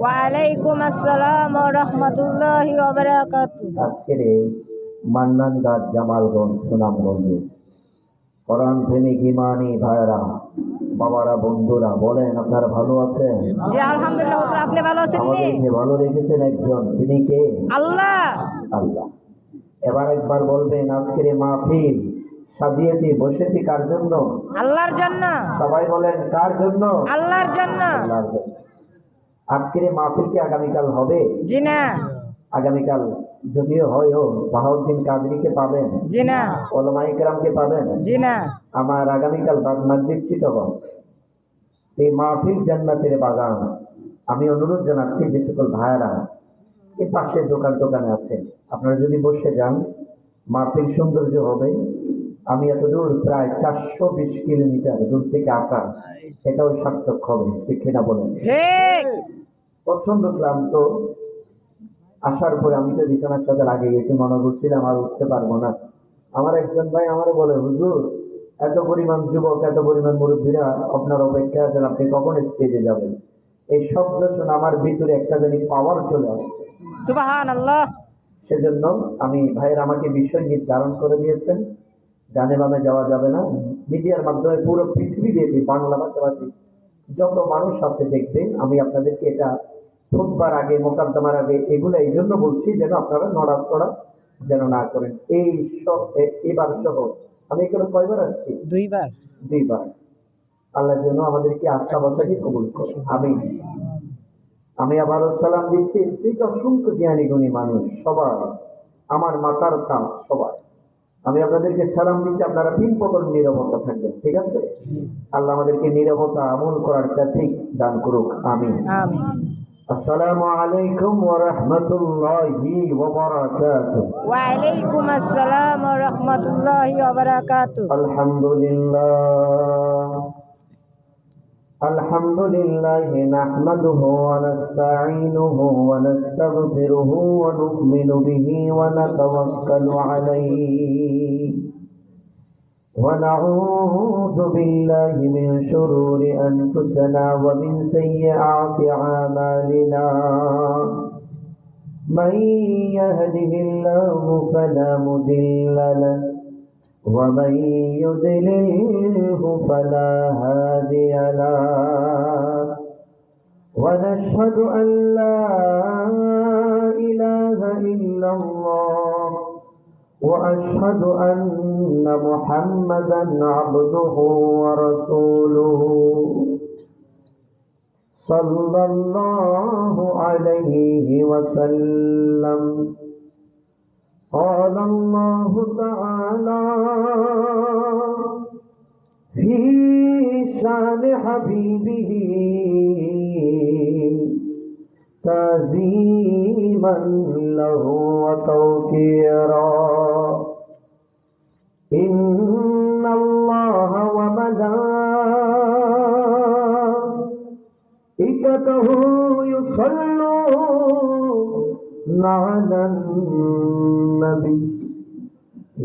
ওয়ালাইকুম আসসালাম ওয়া রাহমাতুল্লাহি ওয়া বারাকাতুহু। আজকের এই মান্নানঘাট জামালগঞ্জ সুনামগঞ্জে কোরআন প্রেমিক ইমানি ভাইরা, বাবারা, বন্ধুরা বলেন আপনারা ভালো আছেন? জি আলহামদুলিল্লাহ। হুজুর আপনি ভালো আছেন নি? আমাদেরকে ভালো রেখেছেন একজন, তিনি কে? আল্লাহ। আল্লাহ। এবার একবার বলবেন, আজকের এই মাহফিল সাজিয়েছি বসেছি কার জন্য? আল্লাহর জন্য। সবাই বলেন কার জন্য? আল্লাহর জন্য। আল্লাহর জন্য। আজকের এই মাহফিল কি আগামীকাল হবে? জি না। আগামীকাল যদিও হয়ও বাহাউদ্দিন কাদরিকে পাবেন, জি না। ওলামায়ে কেরামকে পাবেন। জি না। আমার আগামীকাল বাদ মাগরিব চিটাগং, এই মাহফিল জান্নাতের বাগান। আমি অনুরোধ জানাচ্ছি যে সকল ভাইয়েরা এই পাশের দোকানে আছেন, আপনারা যদি বসে যান মাহফিল সৌন্দর্য হবে। আমি এত দূর প্রায় 420 কিলোমিটার দূর থেকে আসা, সেটাও সার্থক হবে, ঠিক কিনা বলেন? ঠিক। প্রচন্ড ক্লান্ত। আসার পরে আমি তো বিছানার সাথে লাগিয়ে গেছি, মনে করছিলাম আর উঠতে পারবো না। আমার একজন ভাই আমারে বলে, হুজুর এত পরিমাণ যুবক, এত পরিমাণ মুরব্বীরা আপনার অপেক্ষায় আছেন, আপনি কখন স্টেজে যাবেন? এই শব্দ শুনে আমার ভিতরে একটা জানি পাওয়ার চলে আসছে। সুবহানাল্লাহ। সেজন্য আমি ভাইয়ের আমাকে বিষয় নির্ধারণ করে দিয়েছেন, ডানে বামে যাওয়া যাবে না। মিডিয়ার মাধ্যমে পুরো পৃথিবীব্যাপী বাংলা ভাষাভাষী যত মানুষ আছে দেখবে। আমি আপনাদেরকে এটা খুতবার আগে, মোকদ্দমার আগে এগুলো এই জন্য বলছি যেন আপনারা নড়াচড়া যেন না করেন। এই সব এবার সহ আমি এখানে কয়বার আসছি? দুইবার। দুইবার। আল্লাহ যেন আমাদেরকে আস্থা বসাকে কবুল করে, আমিন। আমি আবারও সালাম দিচ্ছি স্ত্রীকে, অসংখ্য জ্ঞানী গুণী মানুষ সবাই, আমার মাতার কাজ সবাই। আমি আপনাদেরকে সালাম দিচ্ছি, আপনারা 3 পকর নীরবতা থাকবেন, ঠিক আছে? আল্লাহ আমাদেরকে নীরবতা আমল করার তৌফিক দান করুক, আমিন। আমিন। আসসালামু আলাইকুম ওয়া রাহমাতুল্লাহি ওয়া বারাকাতুহু। ওয়া আলাইকুম আসসালাম ওয়া রাহমাতুল্লাহি ওয়া বারাকাতুহু। আলহামদুলিল্লাহ। الحمد لله نحمده ونستعينه ونستغفره ونؤمن به ونتوكل عليه ونعوذ بالله من شرور أنفسنا ومن سيئات أعمالنا. من يهده الله فلا مضل له ومن يضلله فلا هادي له. ونشهد أن لا إله إلا الله وأشهد أن محمدا عبده ورسوله صلى الله عليه وسلم. قال الله تعالى في شان حبيبه تعظيما له وتوقيرا: إن الله وملائكته يصلون على النبي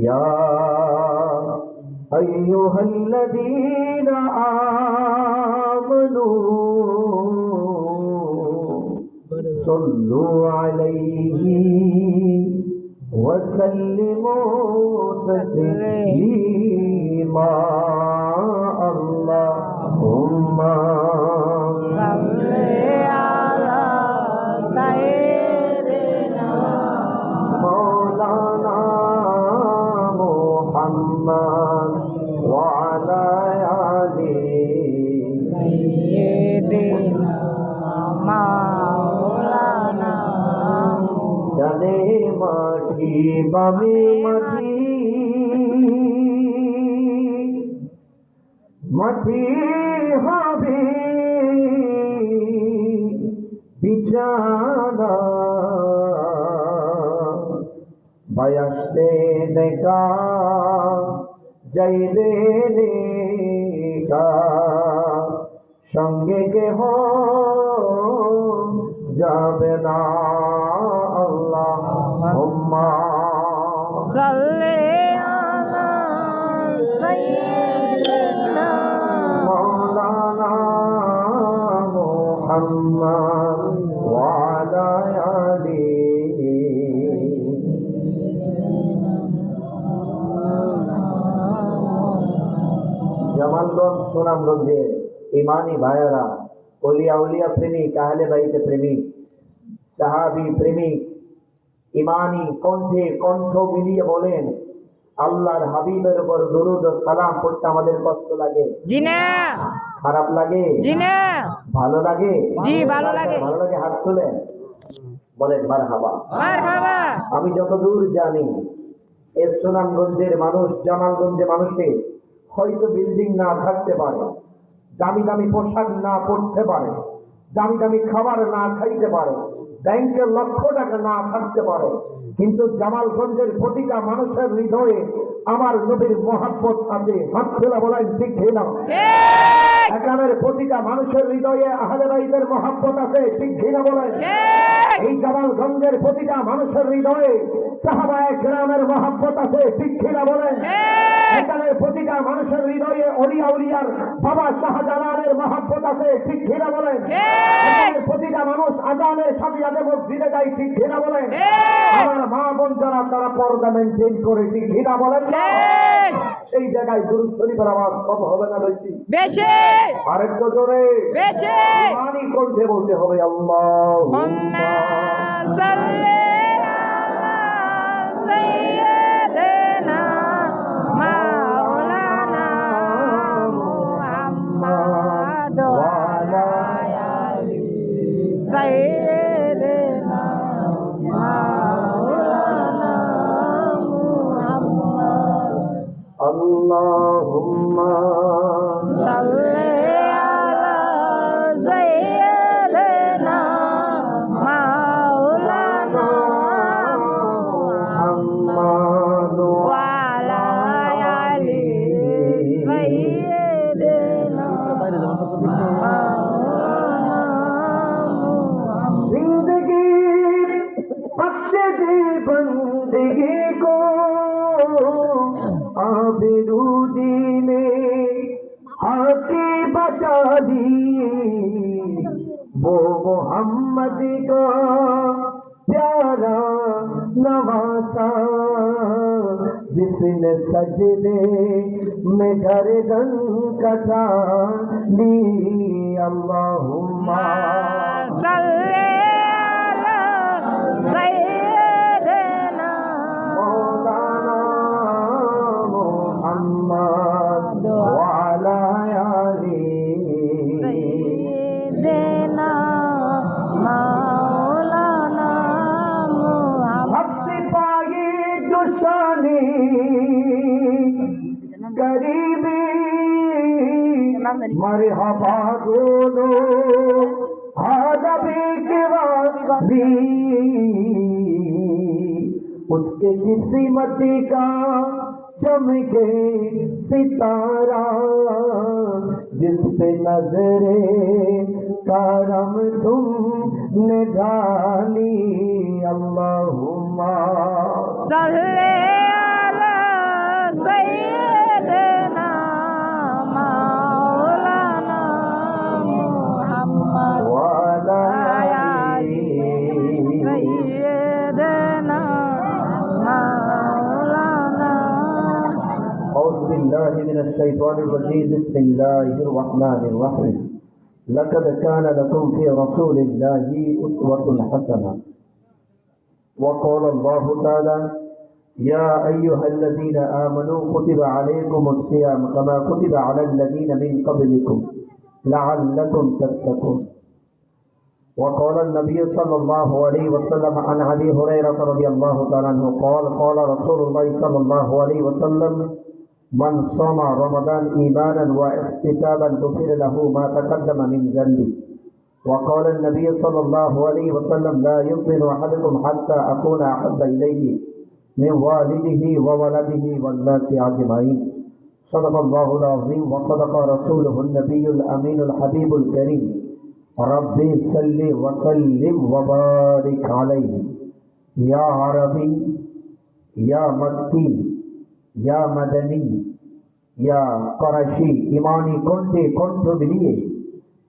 يا أيها الذين آمنوا صلوا عليه وسلموا تسليما. اللهم صل على سيدنا مولانا محمد وعلى آل سيدنا مولانا। ডানে মাটি বামে মাটি, মাটি হবে বিছানা। বয়সে দেখা যাইবে নেকা, সঙ্গে কেহ যাবে না। আল্লাহুম্মা সাল্লি আলা সাইয়্যিদিনা মাওলানা محمد وعلى آله জামালগঞ্জ সুনামগঞ্জের ইমানি ভাইয়েরা, অলিয়া উলিয়া প্রেমিক, আহলে বাইতে প্রেমিক, সাহাবী প্রেমিক, ইমানি কণ্ঠে কণ্ঠ মিলিয়ে বলেন, আল্লাহর হাবিবের উপর দরুদ ও সালাম পড়তে আমাদের কষ্ট লাগে? জি না। খারাপ লাগে? জি না। ভালো লাগে? জি ভালো লাগে। ভালো লাগে, হাত তুলেন, বলেন মারহাবা। মারহাবা। আমি যতদূর জানি, এই সুনামগঞ্জের মানুষ, জামালগঞ্জের মানুষের হয়তো বিল্ডিং না থাকতে পারে, দামি দামি পোশাক না পরতে পারে, দামি দামি খাবার না খাইতে পারে, ব্যাংকে লক্ষ টাকা না থাকতে পারে, কিন্তু জামালগঞ্জের প্রতিটা মানুষের হৃদয়ে আমার নবীর মহাব্বত আছে। হাত তুলে বলেন ঠিক না? এখানের প্রতিটা মানুষের হৃদয়ে আহলে বাইতের মহাব্বত আছে, ঠিক না বলেন? এই জামালগঞ্জের প্রতিটা মানুষের হৃদয়ে সাহাবায়ে কেরামের মহাব্বত আছে, ঠিক না বলেন? এখানের প্রতিটা মানুষের হৃদয়ে অলিয়া উলিয়ার বাবা শাহজালালের মহাব্বত আছে, ঠিক না বলেন? এখানের প্রতিটা মানুষ আজানের সাথে সাথে মসজিদে যায়, ঠিক না বলেন? আমার মা বোন যারা, তারা পর্দা মেনটেন করে, ঠিক না বলেন? সেই জায়গায় দুরূদ শরীফের আওয়াজ কম হবে না বেশি? বেশি। আরেকটু জোরে বেশি। ইমানি কণ্ঠে বলতে হবে, আল্লাহুম্মা সাল্লি আলা সাইয়্যিদিনা মাওলানা মুহাম্মদ ওয়া আলা আলি সাইয়্যিদিনা মাওলানা মুহাম্মদ। আল্লাহুম্মা সাল্লি আলা সাইয়্যিদিনা মাওলানা মুহাম্মদ ওয়া আলা আলি সাইয়্যিদিনা মাওলানা মুহাম্মদ। जिंदगी बख्श दे बंदगी को, आबरूदी ने आके बचा दी, वो मोहम्मद का प्यारा नवासा, जिसने सजदे में गर्दन कटा ली। अल्लाहुम्मा সাল্লি আলা সাইয়্যিদিনা मौलाना मोहम्मद वाला आली। সাইয়্যিদিনা মাওলানা মুহাম্মদ। हक सिपाही दुश्मनी गरीबी, मरहबा बोलो आदमी के वादी, उसके किस्मत का चमके सितारा, जिस पे नजरे करम तुमने डाली। अल्लाहुम्मा সাল্লি আলা সাইয়্যিদিনা মাওলানা মুহাম্মদ वाला আলি সাইয়্যিদিনা মাওলানা। أعوذ بالله من الشيطان الرجيم. بسم الله الرحمن الرحيم. لقد كان لكم في رسول الله أسوة حسنة. وقال الله تعالى: يا أيها الذين آمنوا كتب عليكم الصيام كما كتب على الذين من قبلكم لعلكم تتقون. وقال النبي صلى الله عليه وسلم عن أبي هريرة رضي الله تعالى عنه قال: قال رسول الله صلى الله عليه وسلم: من صام رمضان إيمانا واحتسابا غفر له ما تقدم من ذنبه. وقال النبي صلى الله عليه وسلم: لا يؤمن أحدكم حتى أكون أحب إليه من والده وولده والناس أجمعين. صدق الله العظيم وصدق رسوله النبي الأمين الحبيب الكريم. ربي صل وسلم وبارك عليه يا عربي يا مكي يا مدني يا قرشي। ইমানি কণ্ঠে কণ্ঠ মিলিয়ে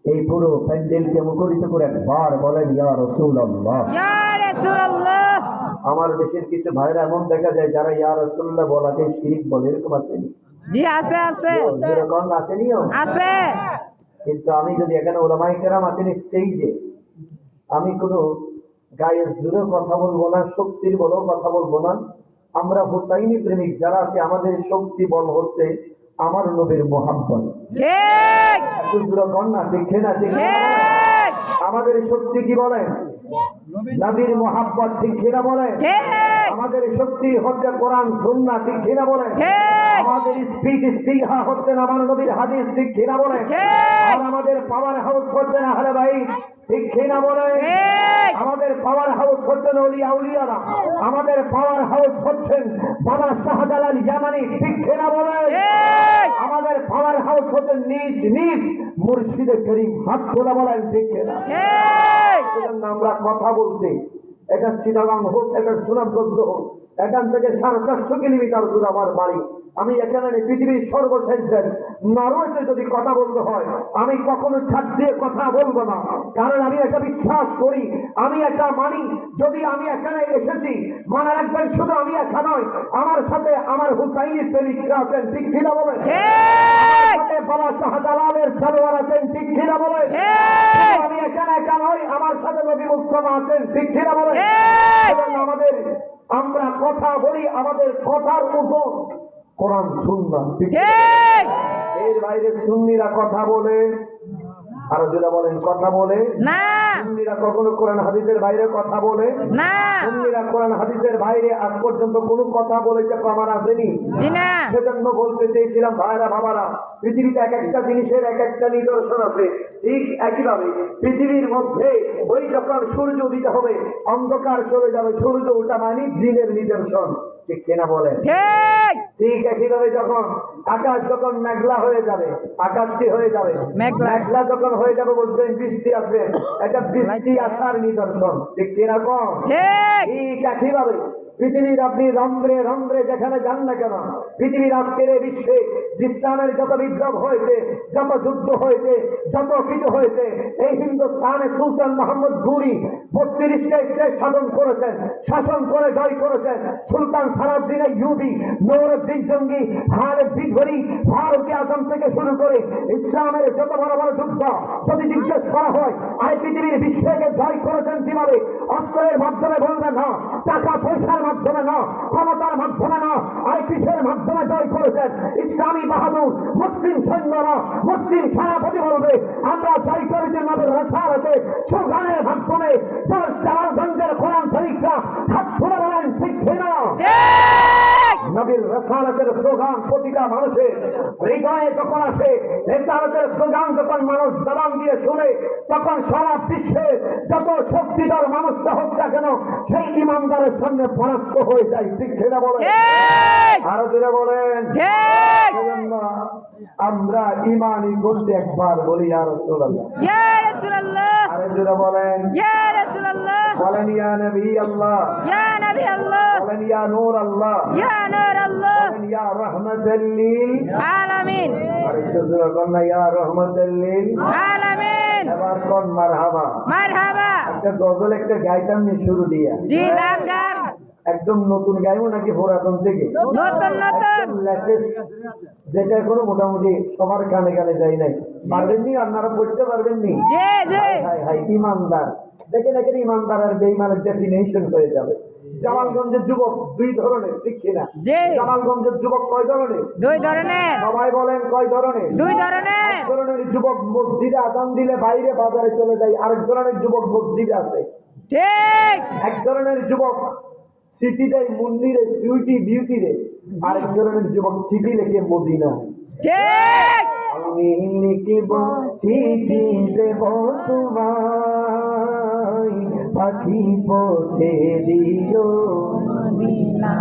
এই পুরো প্যান্ডেলকে মুখরিত করে একবার বলেন ইয়া রাসূলুল্লাহ। ইয়া রাসূলুল্লাহ। আমার দেশের কিছু ভাইরা এমন দেখা যায় যারা ইয়া রাসূলুল্লাহ বলাকে শিরিক বলে, এরকম আসেনি? জি আছে আছে যেরকম আসেনিও আছে। কিন্তু আমি যদি এখানে ওলামায়ে কেরাম আছেন স্টেজে, আমি কোনো গায়ের জোরে কথা বলবো না, শক্তির বলেও কথা বলবো না। আমরা হুসাইনি প্রেমিক যারা আছে, আমাদের শক্তি বল হচ্ছে আমার নবীর মোহাব্বত। ঠিক এত জোরে কন্যা দেখে না দেখে ঠিক আমাদের শক্তি কি বলেন? নবীর মোহাব্বত, ঠিক কিনা বলেন? ঠিক আমাদের শক্তি হচ্ছে কোরআন সুন্নাহ, ঠিক কিনা বলেন? ঠিক আমাদের স্পিহা হচ্ছে আমার নবীর হাদিস, ঠিক কিনা বলেন? ঠিক আর আমাদের পাওয়ার হাউস হচ্ছে না আহলে বাইত, ঠিক কিনা বলেন? ঠিক আমাদের পাওয়ার হাউস হচ্ছেন আউলিয়ারা, আমাদের পাওয়ার হাউস হচ্ছেন বাবা শাহজালাল ইয়ামানি, ঠিক কিনা বলেন? ঠিক আমাদের পাওয়ার হাউস হচ্ছেন নিজ নিজ মুর্শিদে করিম, হাত তোলা বলেন, ঠিক কিনা? ঠিক সেজন্য আমরা কথা বলতে, এটা চিটাগাং হোক, এটা সুনামগঞ্জ হোক, এখান থেকে 450 কিলোমিটার দূর আমার বাড়ি। আমি এখানে পৃথিবীর সর্বশেষ দেশ নরওয়েতে যদি কথা বলতে হয়, আমি কখনো ছাড় দিয়ে কথা বলবো না। কারণ আমি এটা বিশ্বাস করি, আমি এটা মানি। যদি আমি এখানে এসেছি, মনে রাখবেন শুধু আমি একা নয়, আমার সাথে আমার হুসাইনি প্রেমিকরা আছেন, ঠিক কিনা বলেন? আমার সাথে বাবা শাহজালালের সালোয়ার আছেন, ঠিক কিনা বলেন? আমি এখানে একা নয়, আমার সাথে নবী মুস্তাফা আছেন, ঠিক কিনা বলেন? সেজন্য আমরা কথা বলি, আমাদের কথার উপর কোরআন সুন্নাহ, ঠিক কিনা? ঠিক এর বাইরে সুন্নিরা কথা বলে, আর যারা বলেন কথা বলে না সুন্নিরা কখনো কোরআন হাদিসের বাইরে কথা বলে না সুন্নিরা কোরআন হাদিসের বাইরে আজ পর্যন্ত কোনো কথা বলেছে প্রমাণ আসেনি। জি না সেজন্য বলতে চেয়েছিলাম ভাইরা বাবারা, পৃথিবীতে এক একটা জিনিসের এক একটা নিদর্শন আছে। ঠিক একইভাবে পৃথিবীর মধ্যে ওই যখন সূর্য উদিত হবে, অন্ধকার চলে যাবে, সূর্য ওঠা মানে দিনের নিদর্শন, ঠিক কিনা বলেন? ঠিক ঠিক একইভাবে যখন আকাশ যখন মেঘলা হয়ে যাবে, আকাশ কি হয়ে যাবে? মেঘলা। মেঘলা যখন হয়ে যাবে বলছেন বৃষ্টি আসবে, এটা বৃষ্টি আসার নিদর্শন, ঠিক কিনা কম? ঠিক ঠিক একইভাবে পৃথিবীর আপনি রন্ধ্রে রন্ধ্রে যেখানে যান না কেন, পৃথিবীর আজকের এই বিশ্বে ইসলামের যত বিপ্লব হয়েছে, যত যুদ্ধ হয়েছে, যত কিছু হয়েছে, এই হিন্দুস্তানে সুলতান মোহাম্মদ ঘুরি 32টা স্টেট শাসন করেছেন, শাসন করে জয় করেছেন। সুলতান সালাউদ্দিন ইউবি, নূরউদ্দিন জঙ্গি, খালেদ বিঘরি, ফারুক আজম থেকে শুরু করে ইসলামের যত বড় বড় যুদ্ধ যদি জিজ্ঞেস করা হয়, আর পৃথিবীর বিশ্বকে জয় করেছেন কিভাবে? অস্ত্রের মাধ্যমে বলবেন না, টাকা পয়সার মাধ্যমে না, ক্ষমতার মাধ্যমে না, আর কিসের মাধ্যমে জয় করেছেন? ইসলামী বাহাদুর মুসলিম সৈন্যরা, মুসলিম সেনাপতি বলবে আমরা জয় করেছি নবীর রাসালাতে, স্লোগানের মাধ্যমে। জালালগঞ্জের কোরআন শরীফরা হাত তুলে বলেন, ঠিক কিনা? নবীর রাসালাতের স্লোগান প্রতিটা মানুষের হৃদয়ে যখন আসে, রাসালাতের স্লোগান যখন মানুষ জবান দিয়ে শুনে, তখন সারা বিশ্বের যত শক্তিধর মানুষটা হোক না কেন, সেই ইমানদারের সামনে পরাস্ত হয়ে যায়, ঠিক কিনা বলেন? আরো জোরে বলেন। সেজন্য আমরা ইমানই বলতে একবার বলি ইয়া রাসূলুল্লাহ, ইয়া রাসূলুল্লাহ, আরো জোরে বলেন, ইয়া রাসূলুল্লাহ, বলেন ইয়া নবী আল্লাহ, ইয়া নবী আল্লাহ, বলেন ইয়া নূর আল্লাহ, ইয়া নূর আল্লাহ, বলেন ইয়া রাহমাতাল লিল আলামিন, আর একটু জোরে বলেন ইয়া রাহমাতাল লিল আলামিন। এবার কোন মারহাবা। মারহাবা। একটা গজল একটা গাইতাম নি শুরু দিয়া, জি গান গান একদম নতুন গাইবো নাকি পুরাতন থেকে? নতুন নতুন লেটেস্ট, যেটা এখনো মোটামুটি সবার কানে কানে যায় নাই। পারবেন নি? আপনারা পড়তে পারবেন নি? জি জি হাই হাই ইমানদার, দেখেন এখানে ইমানদার আর বেঈমানের ডেফিনেশন হয়ে যাবে। জামালগঞ্জের যুবক দুই ধরনের, ঠিক কিনা? জি। জামালগঞ্জের যুবক কয় ধরনের? দুই ধরনের সবাই বলেন কয় ধরনের? দুই ধরনের এক ধরনের যুবক মসজিদে আজান দিলে বাইরে বাজারে চলে যায়, আরেক ধরনের যুবক মসজিদে আছে। ঠিক এক ধরনের যুবক চিঠি দেয় মুন্নিরে, সুইটি বিউটি রে, আরেক ধরনের যুবক চিঠি লেখে মদিনা। ঠিক আমি লিখিব চিঠি দেব তোমায়, পাখি পৌঁছে দিও মদিনা।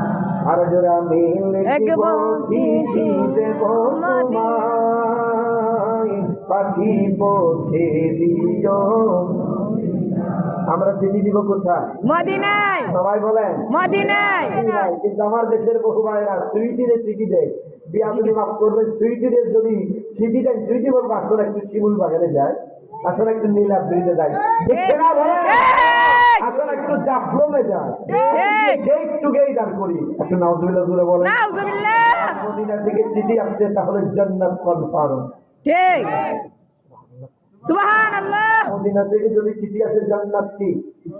আর জোরে আমি লিখিব চিঠি দেব তোমায়, পাখি পৌঁছে দিও। আমরা চিঠি দিব কোথায়? মদিনায় সবাই বলেন মদিনায়। মদিনায়। কিন্তু আমার দেশের বহু ভাইয়েরা সুইটিরে চিঠি দেয়, বিয়া যদি মাফ করবেন, সুইটিরে যদি চিঠি দেন, সুইটি বলবো আসলে একটু শিমুল বাগানে যায়, আসলে একটু নীলাদ্রিতে যাই, দেখছে না বলে ঠিক। আসলে একটু জাফলমে যায়, ঠিক। গেট টু গেট আর করি একটু নাউজুবিল্লাহ জুড়ে বলে। নাউজুবিল্লাহ। মদিনা থেকে চিঠি আসছে, তাহলে জান্নাত কনফার্ম। ঠিক। সুবহানাল্লাহ। মদিনা থেকে যদি চিঠি আসে জান্নাত কি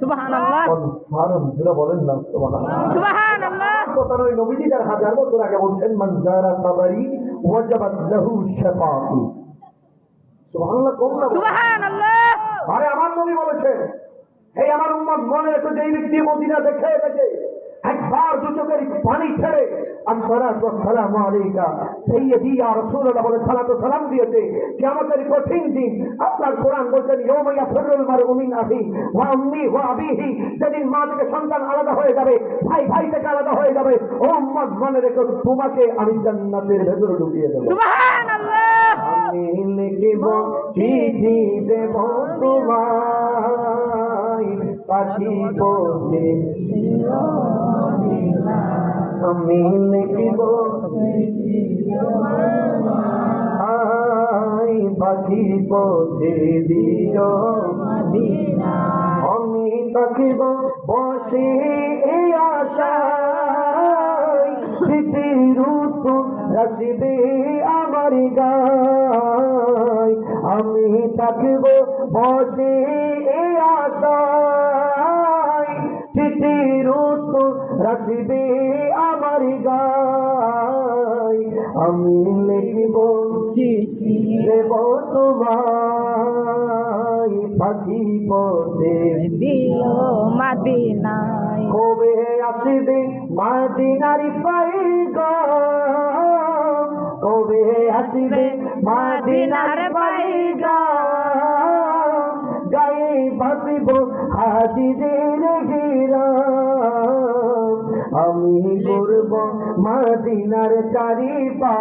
সুবহানাল্লাহ। কনফার্ম, জুড়ে বলেন না সুবহানাল্লাহ। সুবহানাল্লাহ। কথা নয়, নবীজি তার 1000 বছর আগে বলছেন মান যারা কবরি ওয়াজাবাত লাহু শাফাআতি। সুবহানাল্লাহ কোন না? সুবহানাল্লাহ। আরে আমার নবী বলেছেন, হে আমার উম্মত মনে রেখো, যেই ব্যক্তি মদিনা দেখে দেখে একবার দু চোখের পানি ছেড়ে আসসালাতু ওয়াসসালামু আলাইকা সাইয়্যিদি ইয়া রাসূলুল্লাহ বলে সালাতু সালাম দিয়েছে, কিয়ামতের কঠিন দিন আল্লাহর কোরআন বলছেন ইয়াউমা ইয়াফিরুল মারউ মিন আখি ওয়া উম্মি ওয়া আবিহি, যেদিন মা থেকে সন্তান আলাদা হয়ে যাবে, ভাই ভাই থেকে আলাদা হয়ে যাবে, ও উম্মত মনে রেখো তোমাকে আমি জান্নাতের ভেতরে ঢুকিয়ে দেব। সুবহানাল্লাহ। আমি লিখিব চিঠি দেব তোমায়, পাখি পৌঁছে আমি লিখিব পাখি পৌঁছে দিও, আমি থাকিব বসে এই আশায়, চিঠির উত্তর আসিবে আমার গায়, আমি থাকিব বসে এই আশায়, চিঠির উত্তর আসিবে আমার গায়, আমি লিখিব চিঠি দেব তোমায়, পাখি পৌঁছে দিও মদিনায়। কবে আসিবে মদিনার পয়গাম, কবে আসিবে মদিনার পয়গাম, গায়ে বাঁধিব হাজিদের গিরাম, আমি করব মদিনার চারিপাশ,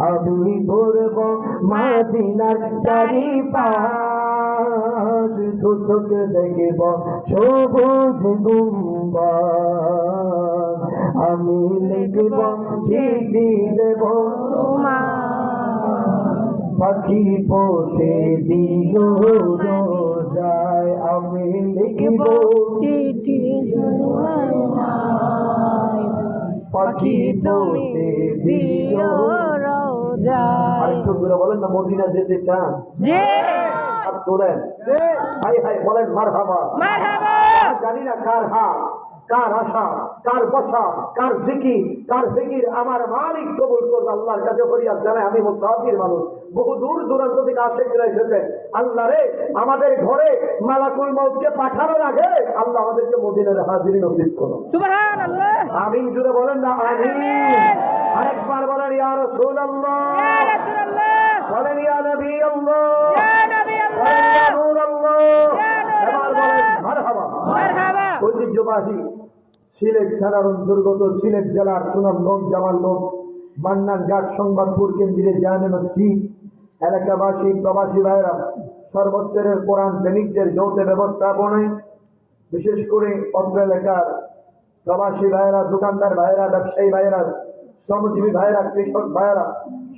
আমি করব মদিনার চারিপাশ, দু চোখে দেখিব সবুজ গুম্বাদ, আমি লিখিব চিঠি দেব পাখি পৌঁছে দিও রোজায়, আমি লিখিব চিঠি পাখি পৌঁছে দিও। রোজায়। আরেকটু দূরে বলেন না, মদিনা যেতে চান? জি। হাত তোলেন, হাই হাই বলেন মারহাবা। মারহাবা। জানি না কার হাত, কার আশা, কার বসা, কার জিকির, কার ফিকির আমার মালিক কবুল করবে। আল্লাহর কাছে ফরিয়াদ জানাই, আমি মুসাফির মানুষ, বহু দূর দূরান্ত থেকে আশিকরা এসেছে। আল্লাহ রে, আমাদের ঘরে মালাকুল মউতকে পাঠানোর আগে আল্লাহ আমাদেরকে মদিনার হাজিরি নসিব করো। সুবহানাল্লাহ। আমিন জুড়ে বলেন না আমিন। আরেকবার বলেন ইয়া রাসূলুল্লাহ, ইয়া রাসূলুল্লাহ, বলেন ইয়া নবী আল্লাহ, ইয়া নবী বলেন ইয়া আল্লাহ, নূর আল্লাহ, ইয়া নূর এবার আল্লাহ। বলেন মারহাবা। মারহাবা। ঐতিহ্যবাহী সিলেট থানার অন্তর্গত সিলেট জেলার সুনামগঞ্জ, জামালগঞ্জ, মান্নানঘাট সংবাদপুর কেন্দ্রে জামে মসজিদ এলাকাবাসী প্রবাসী ভাইরা সর্বস্তরের কোরআন প্রেমিকদের যৌথ ব্যবস্থাপনায়, বিশেষ করে অত্র এলাকার প্রবাসী ভাইরা, দোকানদার ভাইরা, ব্যবসায়ী ভাইরা, শ্রমজীবী ভাইরা, কৃষক ভাইরা,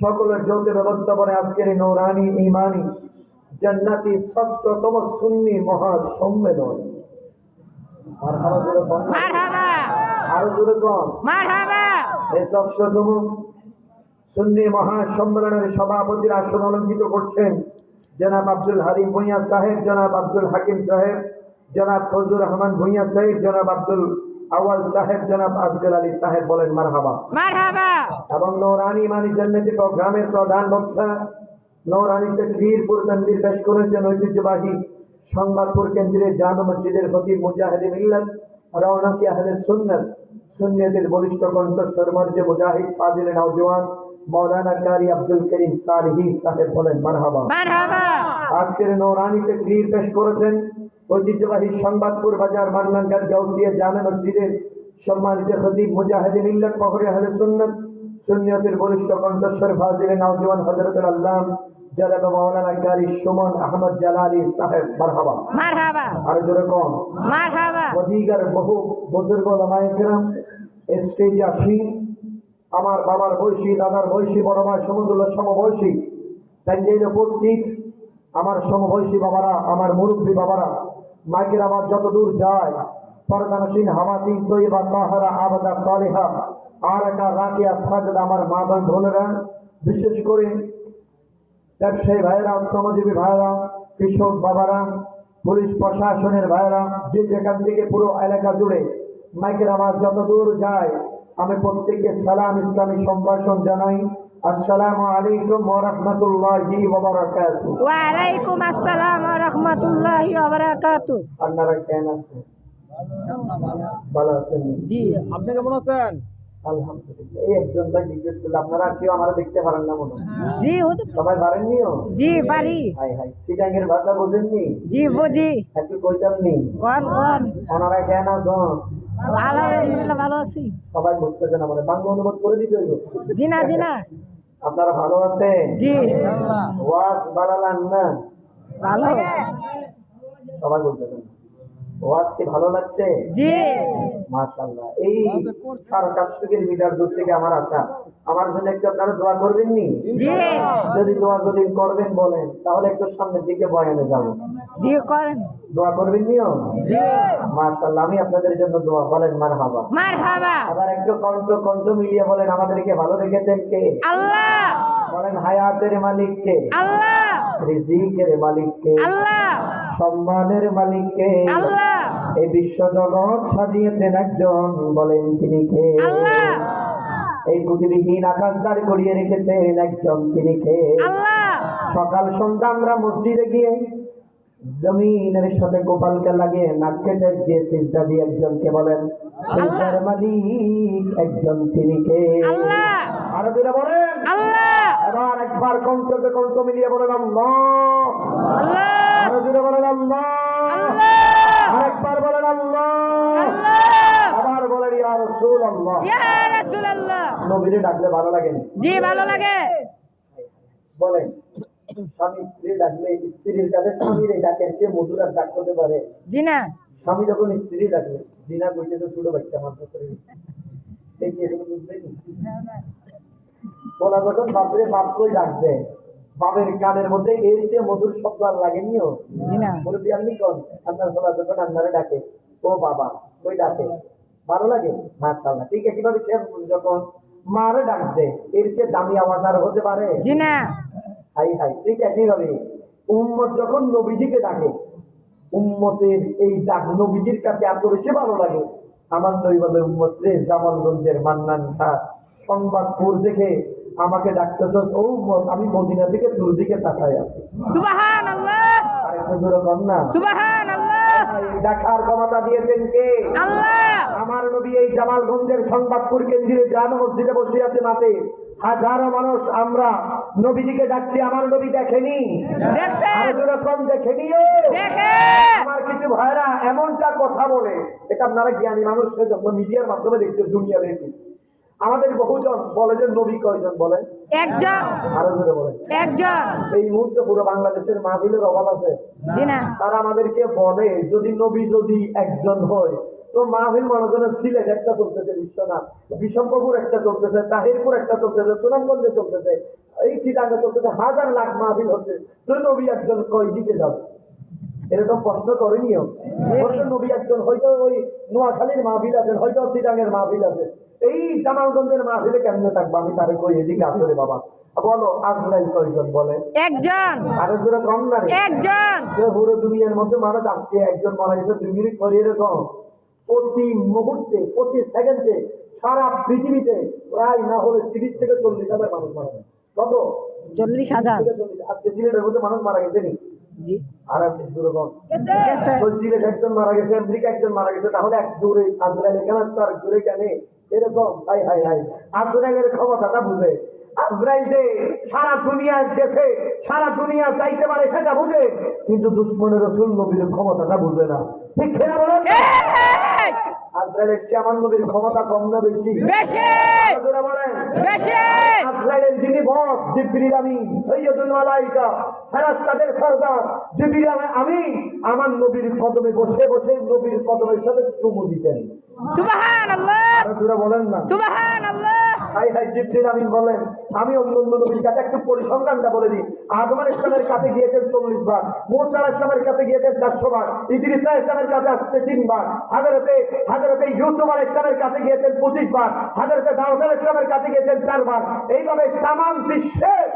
সকলের যৌথ ব্যবস্থাপনায় আজকের এই নৌরানি ইমানি জান্নাতি ষষ্ঠতম সুন্নি মহাসম্মেলন। মারহাবা। আরো জোরে কম। মারহাবা। এই ষষ্ঠতম সুন্নি মহাসম্মেলনের সভাপতির আসন অলঙ্কিত করছেন জনাব আব্দুল হালিম ভূঁইয়া সাহেব, জনাব আব্দুল হাকিম সাহেব, জনাব ফজলুর রহমান ভূঁইয়া সাহেব, জনাব আব্দুল আওয়াল সাহেব, জনাব আজগর আলী সাহেব, বলেন মারহাবা। মারহাবা। এবং নৌরানি ইমানি জান্নাতি প্রোগ্রামের প্রধান বক্তা নৌরানিতে বীরপুর তানভীর পেশ করেছেন ঐতিহ্যবাহী সংবাদপুর কেন্দ্রের জামে মসজিদের খতিব মুজাহিদে মিল্লাত রওনাকি আহলে সুন্নাত সুন্নিয়তের বলিষ্ঠ কণ্ঠস্বর মর্জে মুজাহিদ ফাজিল নওজওয়ান মৌলানা কারি আব্দুল করিম সালেহী সাহেব, বলেন মারহাবা। মারহাবা। আজকের নৌরানিতে বীর পেশ করেছেন ঐতিহ্যবাহী সংবাদপুর বাজার মান্নানঘাট গাউসিয়া জামে মসজিদের সম্মানিত খতিব মুজাহিদে মিল্লাত ফখরে আহলে সুন্নাত সুন্নিয়তের বলিষ্ঠ কণ্ঠস্বর ফাজিল নওজওয়ান হযরতুল আল্লাম জনাব মাওলানা কারি সুমন আহমদ জালালি সাহেব, মারহাবা। মারহাবা। আর জোরে কম। মারহাবা। অধিকার বহু বুজুর্গ ওলামায়ে কেরাম স্টেজে আসি, আমার বাবার বয়সী, দাদার বয়সী, বড় ভাই সমতুল্য সমবয়সী প্যান্ডেলে উপস্থিত আমার সমবয়সী বাবারা, আমার মুরব্বী বাবারা, মাইকের আওয়াজ যত দূর যায়, পর্দানসীন হাওয়াতি তৈবা তাহারা আবাদা সালেহা আর একটা রাকিয়া সাজদা, আমার মা বোনেরা, বিশেষ করে ব্যবসায়ী ভাইয়েরা, শ্রমজীবী ভাইয়েরা, কৃষক বাবারা, পুলিশ প্রশাসনের ভাইয়েরা, যে যেখান থেকে পুরো এলাকা জুড়ে মাইকের আওয়াজ যত দূর যায়, আমি প্রত্যেককে সালাম, ইসলামী সম্ভাষণ জানাই। আসসালামু আলাইকুম ওয়া রাহমাতুল্লাহি ওয়া বারাকাতুহু। ওয়া আলাইকুম আসসালাম ওয়া রাহমাতুল্লাহি ওয়া বারাকাতুহু। আপনারা কেমন আছেন? ভালো আছেন? জি, আপনি কেমন আছেন? আলহামদুলিল্লাহ। এই একজন ভাই জিজ্ঞেস করলো, আপনারা কেউ আমার দেখতে পারেন না মনে হয়? জি হুজুর। সবাই পারেননিও? জি পারি। হাই হাই, সিটাঙ্গের ভাষা বোঝেননি? জি বুঝি। একটু কইতামনি? কোন কোন ওনারা কেন আছেন? ভালো আলহামদুলিল্লাহ, ভালো আছি। সবাই বুঝতেছেন আমাদের বাংলা অনুবাদ করে দিতে হইব। জি না জি না। আপনারা ভালো আছেন? জি ওয়াজ বাড়ালাম না? ভালো। সবাই বলতেছেন ওয়াজ কি ভালো লাগছে? জি মাশাআল্লাহ। এই 450 কিলোমিটার দূর থেকে আমার আসা, আমার জন্য একটু আপনারা দোয়া করবেন নি? জি যদি দোয়া যদি করবেন বলেন, তাহলে একটু সামনের দিকে বয়ানে যাব। জি করেন। দোয়া করবেন নিও? জি মাশাআল্লাহ। আমি আপনাদের জন্য দোয়া, বলেন মারহাবা। মারহাবা। আবার একটু কণ্ঠ মিলিয়ে বলেন, আমাদেরকে ভালো রেখেছেন কে? আল্লাহ। বলেন হায়াতের মালিক কে? আল্লাহ। রিজিকের মালিক কে? আল্লাহ। সম্মানের মালিক কে? আল্লাহ। এই বিশ্ব জগৎ সাজিয়েছেন একজন, বলেন তিনি কে? আল্লাহ। এই পৃথিবীহীন আকাশ দাঁড় করিয়ে রেখেছেন একজন, তিনি কে? আল্লাহ। সকাল সন্ধ্যা আমরা মসজিদে গিয়ে জমিনের সাথে গোপালকে লাগিয়ে নাক কেটে দিয়ে সিজদা দিয়ে একজনকে বলেন সিজদার মালিক একজন, তিনি কে? আল্লাহ। আরো দুটো বলেন আল্লাহ। এবার একবার কণ্ঠকে কণ্ঠ মিলিয়ে বলেন আল্লাহ। আল্লাহ। আরো দুটো বলেন আল্লাহ। আল্লাহ। আরেকবার বলেন আল্লাহ। আল্লাহ। আবার বলেন ইয়া রাসূলুল্লাহ। ইয়া রাসূলুল্লাহ। নবীরে ডাকলে ভালো লাগে না? জি ভালো লাগে। বলেন স্বামী স্ত্রী ডাকলে স্ত্রীর কাছে স্বামীর এই ডাকের চেয়ে মধুর আর ডাক হতে পারে? জি না। স্বামী যখন স্ত্রী ডাকলে, জিনা করতে তো ছোট বাচ্চা আমার কাছে দেখি, এগুলো বুঝবেন। বলা যখন বাপরে বাপ কই ডাকবে, বাপের কানের মধ্যে এর চেয়ে মধুর শব্দ আর লাগেনিও? জি না। মুরব্বী আপনি কোন আপনার বলা যখন আপনারা ডাকে ও বাবা কই ডাকে, ভালো লাগে? মাশাআল্লাহ। ঠিক একইভাবে সে যখন মারে ডাকবে, এর চেয়ে দামি আওয়াজ আর হতে পারে? জি না। High high. ঠিক একইভাবে উম্মত যখন নবীজিকে ডাকে, উম্মতের এই ডাক নবীজির কাছে এত বেশি ভালো লাগে। আমার নবী বলে, উম্মত রে, জামালগঞ্জের মান্নান খাঁ সংবাদপুর দেখে আমাকে ডাকতেছ, ও উম্মত, আমি মদিনা থেকে তোর দিকে তাকায় আছি। সুবহানাল্লাহ। আরেকটু জোরে কর না। সুবহানাল্লাহ। এই ডাকার ক্ষমতা দিয়েছেন কে? আল্লাহ। আমার নবী এই জামালগঞ্জের সংবাদপুর কেন্দ্রে জামে মসজিদে বসে আছে মাঠে, হাজারো মানুষ আমরা নবীজিকে ডাকছি, আমার নবী দেখেনি? দেখছেন? আর যেরকম দেখেনিও। দেখে। আমার কিছু ভাইরা এমনটা কথা বলে, এটা আপনারা জ্ঞানী মানুষ সেজন্য মিডিয়ার মাধ্যমে দেখছে, দুনিয়া দেখি। আমাদের বহুজন বলে যে নবী কয়জন বলেন? একজন। আরো জোরে বলেন। একজন। এই মুহূর্তে পুরো বাংলাদেশের মাহফিলের অভাব আছে। জি না। তারা আমাদেরকে বলে যদি নবী যদি একজন হয়, তো মাহফিল মনে করেন সিলেট একটা চলতেছে, বিশ্বনাথ, বিশম্বপুর একটা চলতেছে, তাহিরপুর একটা চলতেছে, সুনামগঞ্জে চলতেছে, এই চিটাঙ্গে চলতেছে, হাজার লাখ মাহফিল হচ্ছে, তো নবী একজন কই দিকে যাবে? এরকম প্রশ্ন করেনিও? হয়তো নবী একজন, হয়তো ওই নোয়াখালীর মাহফিল আছেন, হয়তো চিটাঙ্গের মাহফিল আছে, এই জামালগঞ্জের মাহফিলে কেমনে থাকবো? আমি তারে কই এদিকে আসলে বাবা বলো আজরাইল কয়জন বলে? একজন। আরো জোরে কম না রে? একজন। পুরো দুনিয়ার মধ্যে মানুষ আজকে একজন মারা গেছে 2 মিনিট পরে, এরকম প্রতি মুহূর্তে প্রতি সেকেন্ডে সারা পৃথিবীতে প্রায় না হলে 30 থেকে 40,000 মানুষ মারা যায়। কত? 40,000। আজকে সিলেটের মধ্যে মানুষ মারা গেছে নি? জি। আর আপনি দূরে কম। গেছে। তো সিলেট একজন মারা গেছে, আমেরিকা একজন মারা গেছে, তাহলে এক দূরে আজরাইল কেন তার দূরে কেন? এরকম হাই হাই হাই। আজরাইলের ক্ষমতাটা বুঝে, আজরাইল যে সারা দুনিয়া গেছে, সারা দুনিয়া চাইতে পারে সেটা বুঝে, কিন্তু দুশ্মনের রাসূল নবীর ক্ষমতাটা বুঝে না। ঠিক কিনা বলেন? আজরাইলের চেয়ে আমার নবীর ক্ষমতা কম না বেশি? বেশি। আপনারা বলেন বেশি। আজরাইলের যিনি বস জিবরিল আমিন সৈয়দুল মালাইকা ফেরেশতাদের সরদার জিবরিল আমিন আমার নবীর কদমে বসে বসে নবীর কদমের সাথে চুমু দিতেন। সুবহানাল্লাহ। আপনারা বলেন না? সুবহানাল্লাহ। হাই হাই জিবরিল আমিন বলেন, আমি অন্য অন্য নবীর কাছে একটু পরিসংখ্যানটা বলে দিই। আদম আলাইহিস সালামের কাছে গিয়েছেন 40 বার, মূসা আলাইহিস সালামের কাছে গিয়েছেন 400 বার, ইদ্রিস আলাইহিস সালামের কাছে আসতে 3 বার, হযরতে ইউসুফ আলাইহিস সালামের কাছে গিয়েছেন 25 বার, হযরতে দাউদ আলাইহিস সালামের কাছে গিয়েছেন 4 বার। এইভাবে তামাম বিশ্বের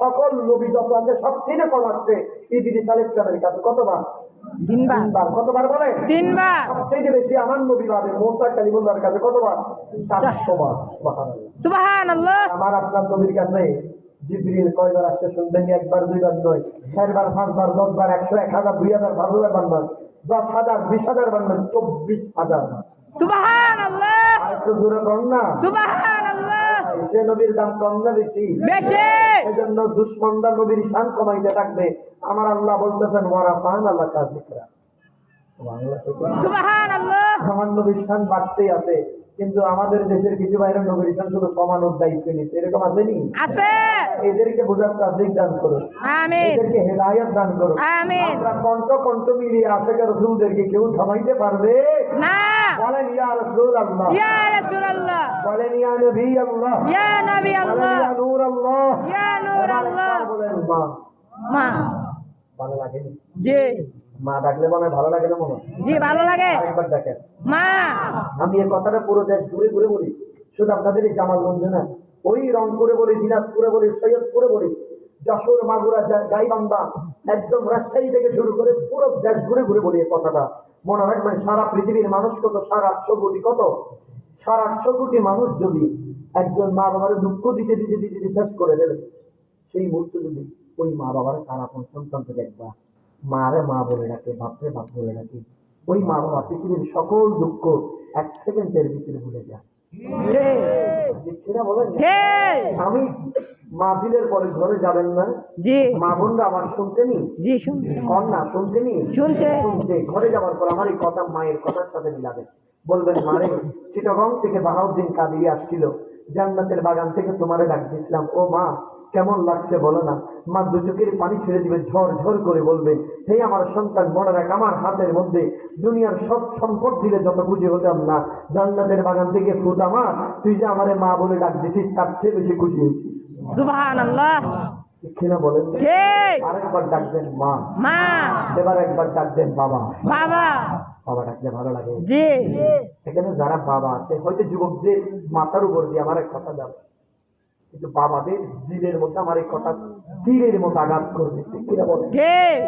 সকল নবী যত আছে সবচেয়ে কম আসছে ইদ্রিস আলাইহিস সালামের কাছে কতবার? 3 বার। 3 বার। কতবার বলেন? 3 বার। সবচেয়ে বেশি আমার নবী বাদে মূসা কালিমুল্লাহর কাছে কতবার? 400 বার। সুবহানাল্লাহ। সুবহানাল্লাহ। আমার আপনার নবীর কাছে জিবরিল কয়বার আসছে শুনবেন? একবার, দুইবার নয়, 4 বার, 5 বার, 10 বার, 100, 1000, 2000, 5000 বান্দার, 10,000, 20,000 বান্দার, 24,000। সুবহানাল্লাহ। আর একটু জোরে কম না? সুবহানাল্লাহ। সে নবীর দাম কম না বেশি? বেশি। এজন্য দুশমনরা নবীর শান কমাইতে থাকবে। আমার আল্লাহ বলতেছেন ওয়ারা ফান আল্লাহ কা যিকরা। সুবহানাল্লাহ। সুবহানাল্লাহ। আমার নবীর শান বাড়তেই আছে, কিন্তু আমাদের দেশের কিছু বাইরের নবীর শান শুধু কমানোর দায়িত্ব নিচ্ছে। এরকম আসেনি? আছে। এদেরকে বোঝার তাফসীর দান করুন, আমিন। এদেরকে হেদায়েত দান করুন। আমিন। আমরা কণ্ঠ কণ্ঠ মিলিয়ে আশিকের রাসূলদেরকে কেউ থামাইতে পারবে না। বলেন ইয়া রাসূলুল্লাহ, ইয়া রাসূলুল্লাহ, বলেন ইয়া নবী আল্লাহ, ইয়া নবী বলেন আল্লাহ, ইয়া নূর আল্লাহ, ইয়া নূর আল্লাহ। বলেন মা। মা। ভালো লাগেনি? জি। মা ডাকলে মনে হয় ভালো লাগে না? মনে হয় জি ভালো লাগে। আরেকবার ডাকেন মা। আমি এই কথাটা পুরো দেশ ঘুরে ঘুরে বলি, শুধু আপনাদের এই জামালগঞ্জে না, ওই রংপুরে বলি, দিনাজপুরে বলি, সৈয়দপুরে বলি, যশোর, মাগুরা, গাইবান্ধা, একদম রাজশাহী থেকে শুরু করে পুরো দেশ ঘুরে ঘুরে বলি এই কথাটা। মনে রাখবেন, সারা পৃথিবীর মানুষ কত? 850 কোটি। কত? 850 কোটি মানুষ যদি একজন মা বাবার দুঃখ দিতে দিতে দিতে দিতে শেষ করে দেবে, সেই মুহূর্তে যদি ওই মা বাবার তার আপন সন্তানকে দেখবা মারে মা বলে ডাকে, বাপরে বাপ বলে ডাকে, ওই মা বাবা পৃথিবীর সকল দুঃখ 1 সেকেন্ডের ভিতরে ভুলে যায়। বলেন আমি মাহফিলের পরে ঘরে যাবেন না? জি। মা বোনরা আমার শুনছেনি? জি শুনছি। কন্যা শুনছেনি? শুনছে। শুনছে। ঘরে যাওয়ার পর আমার এই কথা মায়ের কথার সাথে মিলাবেন। বলবেন, মারে চিটাগং থেকে বাহাউদ্দিন কাদিরি আসছিল, জান্নাতের বাগান থেকে তোমারে ডাক দিয়েছিলাম, ও মা কেমন লাগছে বলো না। মা দু চোখের পানি ছেড়ে দিবে, ঝড় ঝড় করে বলবে, হে আমার সন্তান, মনে রাখ আমার হাতের মধ্যে দুনিয়ার সব সম্পদ দিলে যত খুশি হতাম না, জান্নাতের বাগান থেকে ফুট আমার, তুই যে আমারে মা বলে ডাক দিছিস তার চেয়ে বেশি খুশি হয়েছি। সুবহানাল্লাহ। কিনা বলেন? ঠিক। আরেকবার ডাকবেন মা। মা। এবার একবার ডাকবেন বাবা। বাবা। বাবা ডাকলে ভালো লাগে। জি। এখানে যারা বাবা আছে, হয়তো যুবকদের মাথার উপর দিয়ে আমার এক কথা যাবে, কিন্তু বাবাদের দিলের মধ্যে আমার এই কথা তীরের মতো আঘাত করবে। কিনা বলেন? ঠিক।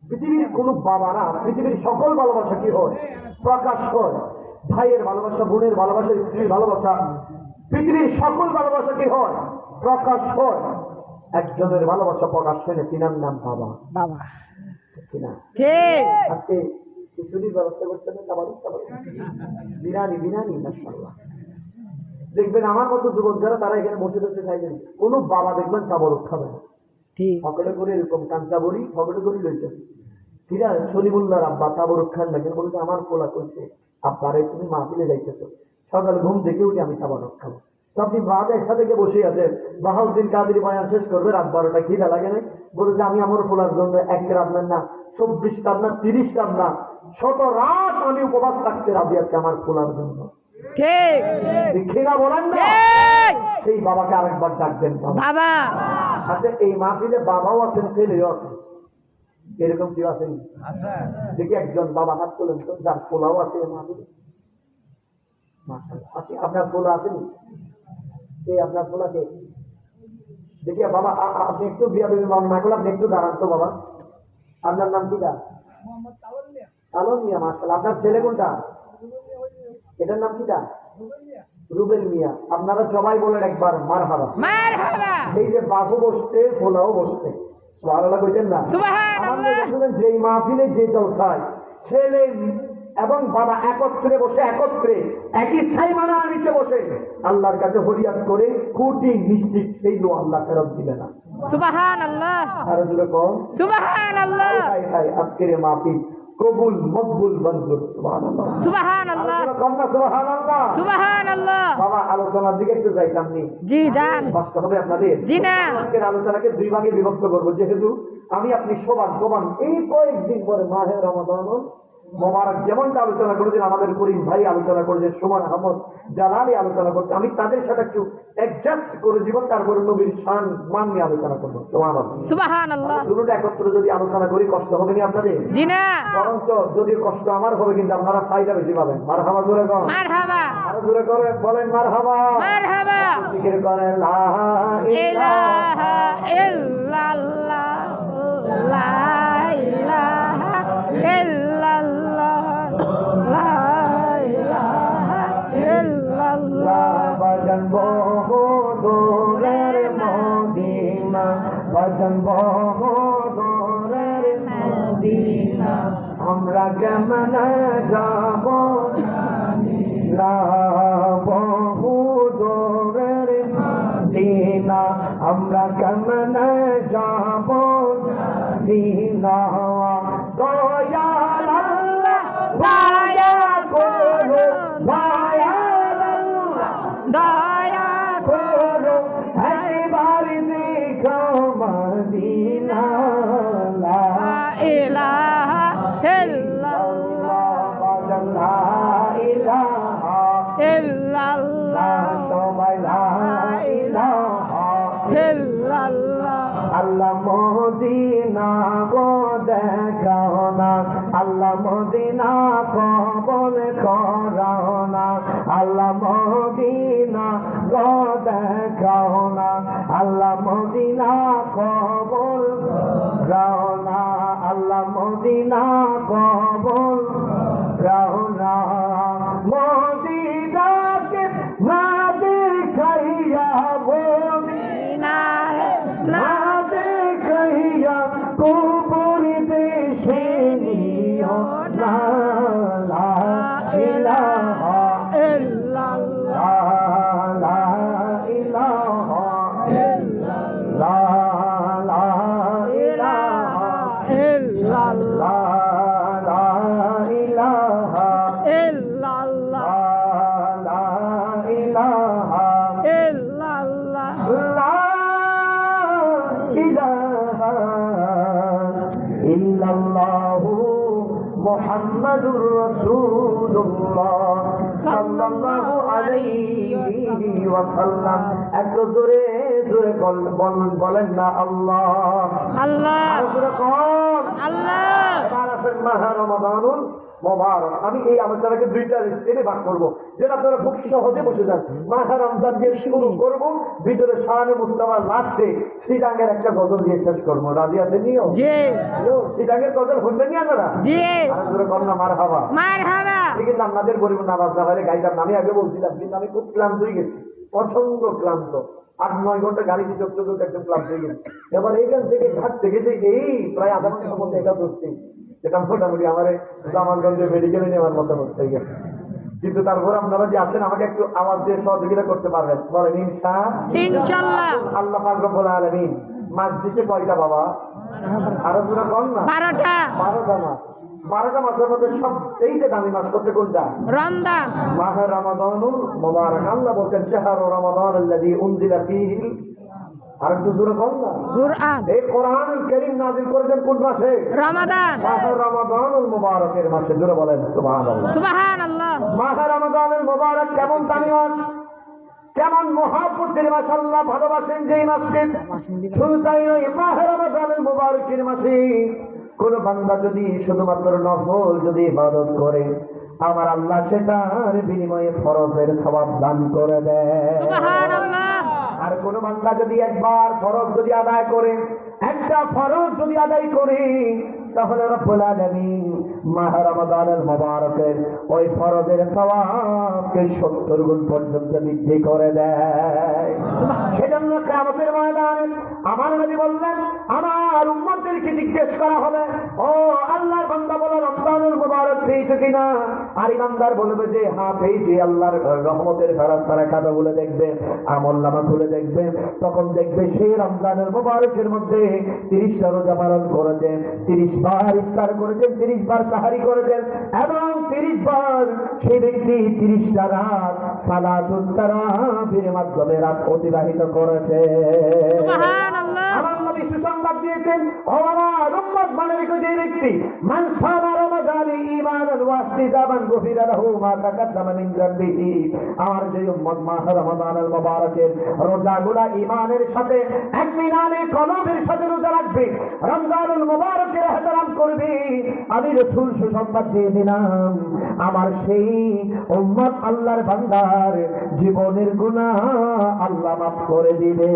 পৃথিবীর কোন বাবা না, পৃথিবীর সকল ভালোবাসা কি হয়? প্রকাশ হয়। ভাইয়ের ভালোবাসা, বোনের ভালোবাসা, স্ত্রীর ভালোবাসা, পৃথিবীর সকল ভালোবাসা কি হয়? প্রকাশ হয়। একজনের ভালোবাসা প্রকাশ হয় না, তিনার নাম বাবা। বাবা। কিনা? ঠিক। আজকে খিচুড়ির ব্যবস্থা করছেন না? বিরিয়ানি, বিরিয়ানি, মাশাআল্লাহ। দেখবেন আমার মতো যুবক যারা, তারা এখানে বসে বসে খাইবেন, কোন বাবা দেখবেন কাবরক খাবে না। ঠিক। সকলে করে এরকম কাঁচা বড়ি সকলে করে লইতেন। কিরা সলিমুল্লাহর আব্বা কাবরক খান না কেন? বলছে আমার পোলা করছে, আব্বারে তুমি মাহফিলে যাইতেছো, সকালে ঘুম থেকে উঠে আমি কাবরক খাবো। তো আপনি বাদ একসাথে বসে আছেন, বাহাউদ্দিন কাদিরি বয়ান শেষ করবে, রাত 12টা, খিদা লাগে না? বলে যে আমি আমার পোলার জন্য 1 রাত না, 24 রাত না, 30 রাত না, 100 রাত আমি উপবাস থাকতে রাজি আছি আমার পোলার জন্য। ঠিক। খিদা বলেন না? ঠিক। সেই বাবাকে আরেকবার ডাকবেন বাবা। আচ্ছা, এই মাহফিলে বাবাও আছেন, ছেলেও আছে, এরকম কেউ আছেন? দেখি একজন বাবা হাত তোলেন তো, যার পোলাও আছে মাহফিলে। মাশাআল্লাহ। আপনার পোলা আছেন? এই আপনার পোলাকে দেখি বাবা, আপনি একটু বিয়া দেবেন না করলে আপনি একটু দাঁড়ান তো বাবা। আপনার নাম কি? তালন মিয়া। মাশাআল্লাহ। আপনার ছেলে কোনটা? এটার নাম কি? রুবেল মিয়া। আপনারা সবাই বলেন একবার মারহাবা। মারহাবা। এই যে বাবু বসতে, পোলাও বসতে, সুবহানাল্লাহ কইতেন না? সুবহানাল্লাহ। যেই মাহফিলে যে জলসায় ছেলে এবং বাবা একত্রে বসে, একত্রে একই ছাইমানার নিচে বসে আল্লাহর কাছে ফরিয়াদ করে কোটি নিশ্চিত সেই লো আল্লাহ ফেরত দিবে না। সুবহানাল্লাহ। আরো জোরে কও সুবহানাল্লাহ। High high. আজকের এই মাহফিল কবুল, মকবুল, মঞ্জুর। সুবহানাল্লাহ। সুবহানাল্লাহ। সুবহানাল্লাহ। সুবহানাল্লাহ। বাবা আলোচনার দিকে একটু যাইতাম নি? জি যান। কষ্ট হবে আপনাদের? জি না। আজকের আলোচনাকে 2 ভাগে বিভক্ত করবো, যেহেতু আমি আপনি সৌভাগ্যবান, এই কয়েকদিন পরে মাহে রমাদান মোবারক যেমনটা আলোচনা করেছেন, আমাদের করিম ভাই আলোচনা করেছেন, সুমন আহমদ জালালি আলোচনা করছে, আমি তাদের সাথে একটু অ্যাডজাস্ট করে জীবন তারপরে নবীর শান মান নিয়ে আলোচনা করবো। সুবহানাল্লাহ। দুটোটা একত্র যদি আলোচনা করি কষ্ট হবে না আপনাদের? জি না। বরঞ্চ যদি কষ্ট আমার হবে কিন্তু আপনারা ফায়দা বেশি পাবেন। মারহাবা জোরে করেন, মারহাবা, আরো জোরে করে বলেন মারহাবা। মারহাবা। জিকির করেন লা ইলাহা ইল্লাল্লাহ, লা ইলাহা ইল্লাল্লাহ, লা ইলাহা ইল্লাল্লাহ। ভজন বহু দূরের মদিনা, ভজন বহু দূরের মদিনা, আমরা কেমন যাব না, বহু দূরের মদিনা, আমরা কেমন যাব দিনা। দয়াল আল্লাহ দয়া করো, দয়াল আল্লাহ দয়া করো, একবার দেখো মদিনা। লা ইলাহা ইল্লাল্লাহ, লা ইলাহা ইল্লাল্লাহ, সবাই লা ইলাহা ইল্লাল্লাহ। আল্লাহ মদিনা গো দেখাও না, আল্লাহ মদিনা কবল করাও না, আল্লাহ মদিনা গো দেখাও না, আল্লাহ মদিনা কবল করাও না, আল্লাহ মদিনা কবল করাও না। মদিনাকে না দেখাইয়া মিনারে না দেখাইয়া কবর দেশে নিও না। লা ইলাহা ইল্লাল্লাহ, লা ইলাহা ইল্লাল্লাহ, লা ইলাহা ইল্লাল্লাহ, লা ইলাহা ইল্লাল্লাহ, লা ইলাহা ইল্লাল্লাহ। লা ইলাহা ইল্লাল্লাহু মুহাম্মাদুর রাসূলুল্লাহ সাল্লাল্লাহু আলাইহি ওয়াসাল্লাম। একটু জোরে জোরে বলেন না আল্লাহ আল্লাহ, আরো জোরে কোন আল্লাহ। এবার আসেন মাহে রমাদানুল মোবারক। আমি এই আলোচনাকে দুইটা স্টেপে ভাগ করবো, যেটা আপনারা খুব সহজে বসে যান। মাহে রমজান দিয়ে শুরু করবো, ভিতরে শানে মুস্তাফা লাস্টে শ্রীরাঙ্গের একটা গজল দিয়ে শেষ করবো। রাজি আছে নিও? জি শ্রীরাঙ্গের গজল শুনবেন নি আপনারা? জি। আরো জোরে কর না মারহাবা। মারহাবা। কিন্তু আপনাদের পরিবার নামাজ না পারে গাইতাম না। আমি আগে বলছিলাম, কিন্তু আমি খুব ক্লান্ত হয়ে গেছি, প্রচন্ড ক্লান্ত। 8-9 ঘন্টা গাড়িতে চলতে চলতে একদম ক্লান্ত হয়ে গেছি। এবার এইখান থেকে ঘাট থেকে এই প্রায় আধা ঘন্টার মধ্যে এটা ধরছি, এটা মোটামুটি আমার জামালগঞ্জে মেডিকেলে নেওয়ার মতো হয়ে গেছে। কিন্তু তারপর আপনারা যে আসেন আমাকে একটু আওয়াজ দিয়ে সহযোগিতা করতে পারবেন, বলেন ইনশাআল্লাহ। আল্লাহ পাক রব্বুল আলামিন মাস দিছে কয়টা বাবা? আরো পুরো কম না? 12টা। 12টা মাস। 12টা মাসের মধ্যে সবচেয়ে দামি মাস করতে কোনটা? রমজান। মাহে রমাদানুল মুবারক। আল্লাহ বলছেন শাহরু রমাদান আল্লাযী উনজিলা ফীহি, আর একটু জোরে কম না? কুরআন। এই কোরআনুল কারীম নাযিল করেছেন কোন মাসে? রমাদান। মাহে রমাদানুল মুবারকের মাসে। জোরে বলেন সুবহানাল্লাহ। সুবহানাল্লাহ। মাহে রমাদানুল মুবারক কেমন দামি মাস, কেমন মহাব্বতের মাস, আল্লাহ ভালোবাসেন যেই মাসকে। শুধু তাই নয়, মাহে রমাদানুল মুবারকের মাসে কোন বান্দা যদি শুধুমাত্র নফল যদি ইবাদত করে, আমার আল্লাহ সেটার বিনিময়ে ফরজের সওয়াব দান করে দেয়। সুবহানাল্লাহ। আর কোন বান্দা যদি একবার ফরজ যদি আদায় করে, একটা ফরজ যদি আদায় করে, তাহলে রব্বুল আলামিন মাহে রমাদানুল মুবারকের ওই ফরজের সওয়াবকে 70 গুণ পর্যন্ত বৃদ্ধি করে দেয়। সেজন্য কিয়ামতের ময়দানে আমার নবী বললেন, আমার উম্মতদেরকে জিজ্ঞেস করা হবে, ও আল্লাহর বান্দা বলো রমজানুল মুবারক পেয়েছো কিনা? আর ইমানদার বলবে যে হ্যাঁ পেয়েছি। আল্লাহর রহমতের ফেরেশতারা খাতাগুলো দেখবে, আমলনামা খুলে দেখবে, তখন দেখবে সেই রমজানুল মুবারকের মধ্যে 30টা রোজা পালন করেছেন, 30 বার ইফতার করেছেন, 30 বার সাহারি করেছেন, এবং 30 বার সেই ব্যক্তি 30টা রাত সালাতুত তারাবির মাধ্যমে রাত অতিবাহিত করেছে। সুবহানাল্লাহ। আমার নবী সুসংবাদ দিয়েছেন, ও আমার উম্মত, মনে রেখো যে ব্যক্তি মান সামা রমাদান ইয়ামানি ঈমানান ওয়া ইহতিসাবান গুফিরা লাহু মা তাকাদ্দামা মিন যামবিহি। আমার যে উম্মত মাহ রমাদানুল মুবারকের রোজাগুলা ঈমানের সাথে ইতমিনানে কলবের সাথে রোজা রাখবে, রমজানুল মুবারকের ইহতিরাম করবে, আমি রাসূল সুসংবাদ দিয়ে দিলাম আমার সেই উম্মত আল্লাহর বান্দার জীবনের গুনাহ আল্লাহ মাফ করে দিবে।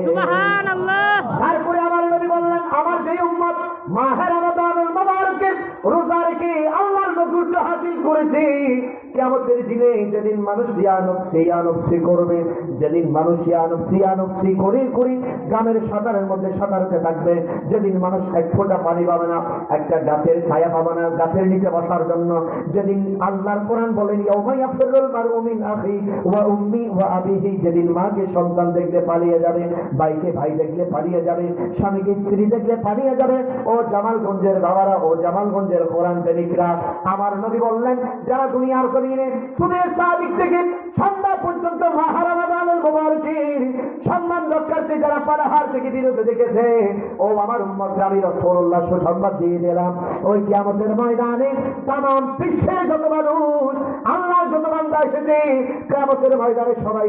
সুবহানাল্লাহ। তারপরে আমার নবী বললেন আমার যে উম্মত মাহ রমাদানুল মুবারকের রোজা রেখে আল্লাহর নৈকট্য হাসিল করেছে, কিয়ামতের দিনে যেদিন মানুষ ইয়ানফসি করবে, যেদিন মানুষ ইয়ানফসি করে গ্রামের সাঁতারের মধ্যে সাঁতারতে থাকবে, যেদিন মানুষ এক ফোঁটা পানি পাবে না, একটা গাছের ছায়া পাবে না গাছের নিচে বসার জন্য, যেদিন আল্লাহর কোরআন বলেন ইয়াউমা ইয়াফিরুল মারউ মিন আখি ওয়া উম্মি ওয়া আবিহি, যেদিন মাকে সন্তান দেখলে পালিয়ে যাবে, ভাইকে ভাই দেখলে পালিয়ে যাবে, স্বামীকে স্ত্রী দেখলে পালিয়ে যাবে। ও জামালগঞ্জের বাবারা, ও জামালগঞ্জের কোরআন প্রেমিকরা, আমার নবী বললেন যারা দুনিয়ার জমিনে সুবে সাদিক থেকে সন্ধ্যা পর্যন্ত মাহ রমাদানুল মুবারকের সম্মান রক্ষার্থে যারা পানাহার থেকে বিরত দেখেছে, ও আমার উম্মতকে আমি রাসূলুল্লাহ সুসংবাদ দিয়ে দিলাম ওই কিয়ামতের ময়দানে তামাম বিশ্বের যত মানুষ আল্লাহর যত বান্দা এসেছে কিয়ামতের ময়দানে সবাই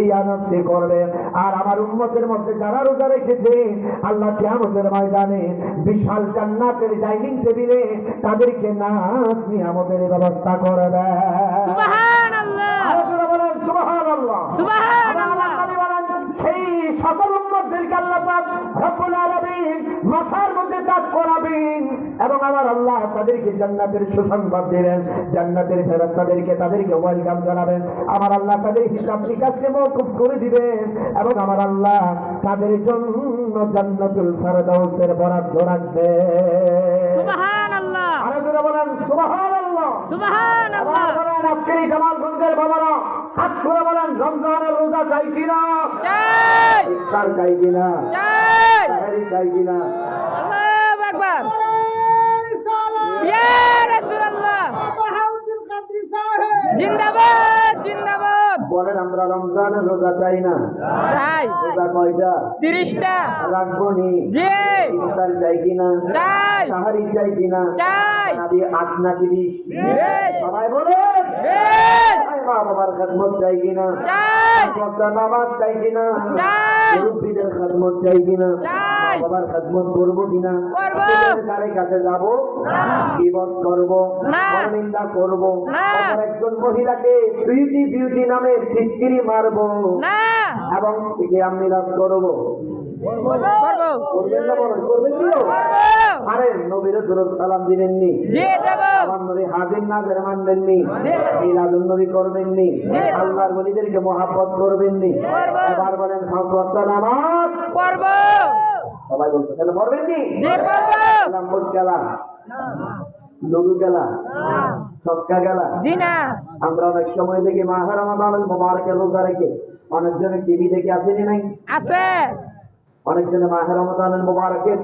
ইয়ানফসি করবে। আর আমার উম্মতের মধ্যে যারা রোজা রেখেছে আল্লাহ কিয়ামতের ময়দানে বিশাল জান্নাতের ডাইনিং টেবিলে তাদেরকে নাচ নিয়ামতের ব্যবস্থা করে দেয়। সুবহানাল্লাহ। আরেকবার বলেন সুবহানাল্লাহ। সুবহানাল্লাহ। সেই সকল উম্মতদেরকে আল্লাহ পাক রব্বুল আলামিন মাথার মধ্যে তাজ করাবেন এবং আমার আল্লাহ তাদেরকে জান্নাতের সুসংবাদ দেবেন, জান্নাতের ফেরেশতাদেরকে তাদেরকে ওয়েলকাম জানাবেন, আমার আল্লাহ তাদের হিসাব নিকাশকে মওকুফ করে দিবেন এবং আমার আল্লাহ তাদের জন্য জান্নাতুল ফেরদাউসের বরাদ্দ রাখবেন। সুবহানাল্লাহ। আরেকবার বলেন সুবহানাল্লাহ। সুবহানাল্লাহ। বলেন আজকের এই জামালগঞ্জের বাবারা হাত করে বলেন রমজানের রোজা চাই কিনা? চাই। ইফতার চাই কিনা? চাই। সাহরি চাই কিনা? আল্লাহু আকবার। ইয়া রাসূলুল্লাহ। জিন্দাবাদ জিন্দাবাদ। বলেন আমরা রমজানের রোজা চাই না? চাই। রোজা কয়টা? 30টা। রাখবো নি? জি। ইফতার চাই কিনা? চাই। সাহরি চাই কিনা? চাই। নাবি 8 নাকি 20? বেশ। সবাই বলেন বেশ। মা বাবার খেদমত চাই কিনা? চাই। সপ্তাহ নামাজ চাই কিনা? চাই। মুরব্বীদের খেদমত চাই কিনা? চাই। বাবার খেদমত করবো কিনা? করবো। কারে কাছে যাবো? গীবত করবো? না। নিন্দা করবো? না। অপর একজন মহিলাকে বিউটি নামে ফিটকিরি মারবো না। এবং কিয়াম মিলাদ করবো? করবো। করবেন না? বলেন করবেন কি? করবো। আরে নবীর দরুদ সালাম দিবেননি? জি দেব। আমার নবী হাজির নাজের মানবেননি? মিলাদুন নবী করবেননি? আল্লাহর ওলিদেরকে মহাব্বত করবেননি? করবো। এবার বলেন 5 ওয়াক্ত নামাজ করবো। সবাই বলতে তাহলে পড়বেননি? জি করবো। নাম্বার খেলা, লুডু খেলা, ছক্কা খেলা। জি না। আমরা অনেক সময় দেখি মাহ রমাদানুল মুবারকের রোজা রেখে অনেকজনে টিভি দেখে আসেনি নাই? আছে। অনেকজনে মাহ রমাদানুল মুবারকের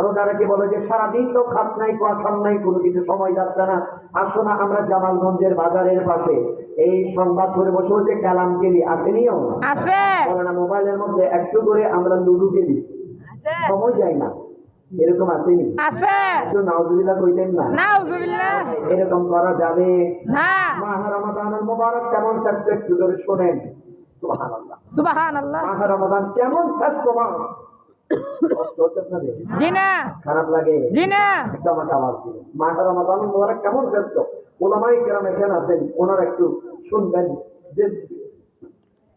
রোজা রেখে বলে যে সারাদিন তো খাস নাই খান নাই, কোনো কিছু সময় যাচ্ছে না। আসো না আমরা জামালগঞ্জের বাজারের পাশে এই সংবাদ করে বসে বসে কালাম খেলি, আসেনিও? আছে। বলে না মোবাইলের মধ্যে একটু করে আমরা লুডু খেলি, আছে। সময় যায় না, এরকম আসেনি? আছে। একটু নাউজুবিল্লাহ কইতেন না? নাউজুবিল্লাহ। এরকম করা যাবে না। মাহ রমাদানুল মুবারক কেমন শ্রেষ্ঠ একটু করে শোনেন। সুবহানাল্লাহ। সুবহানাল্লাহ। মাহ রমাদান কেমন শ্রেষ্ঠ মাস? জি না। খারাপ লাগে? জি না। একটা আমাকে আওয়াজ দিবেন মাহ রমাদানুল মুবারক কেমন শ্রেষ্ঠ? ওলামায়ে কেরাম এখানে আছেন, ওনারা একটু শুনবেন, যে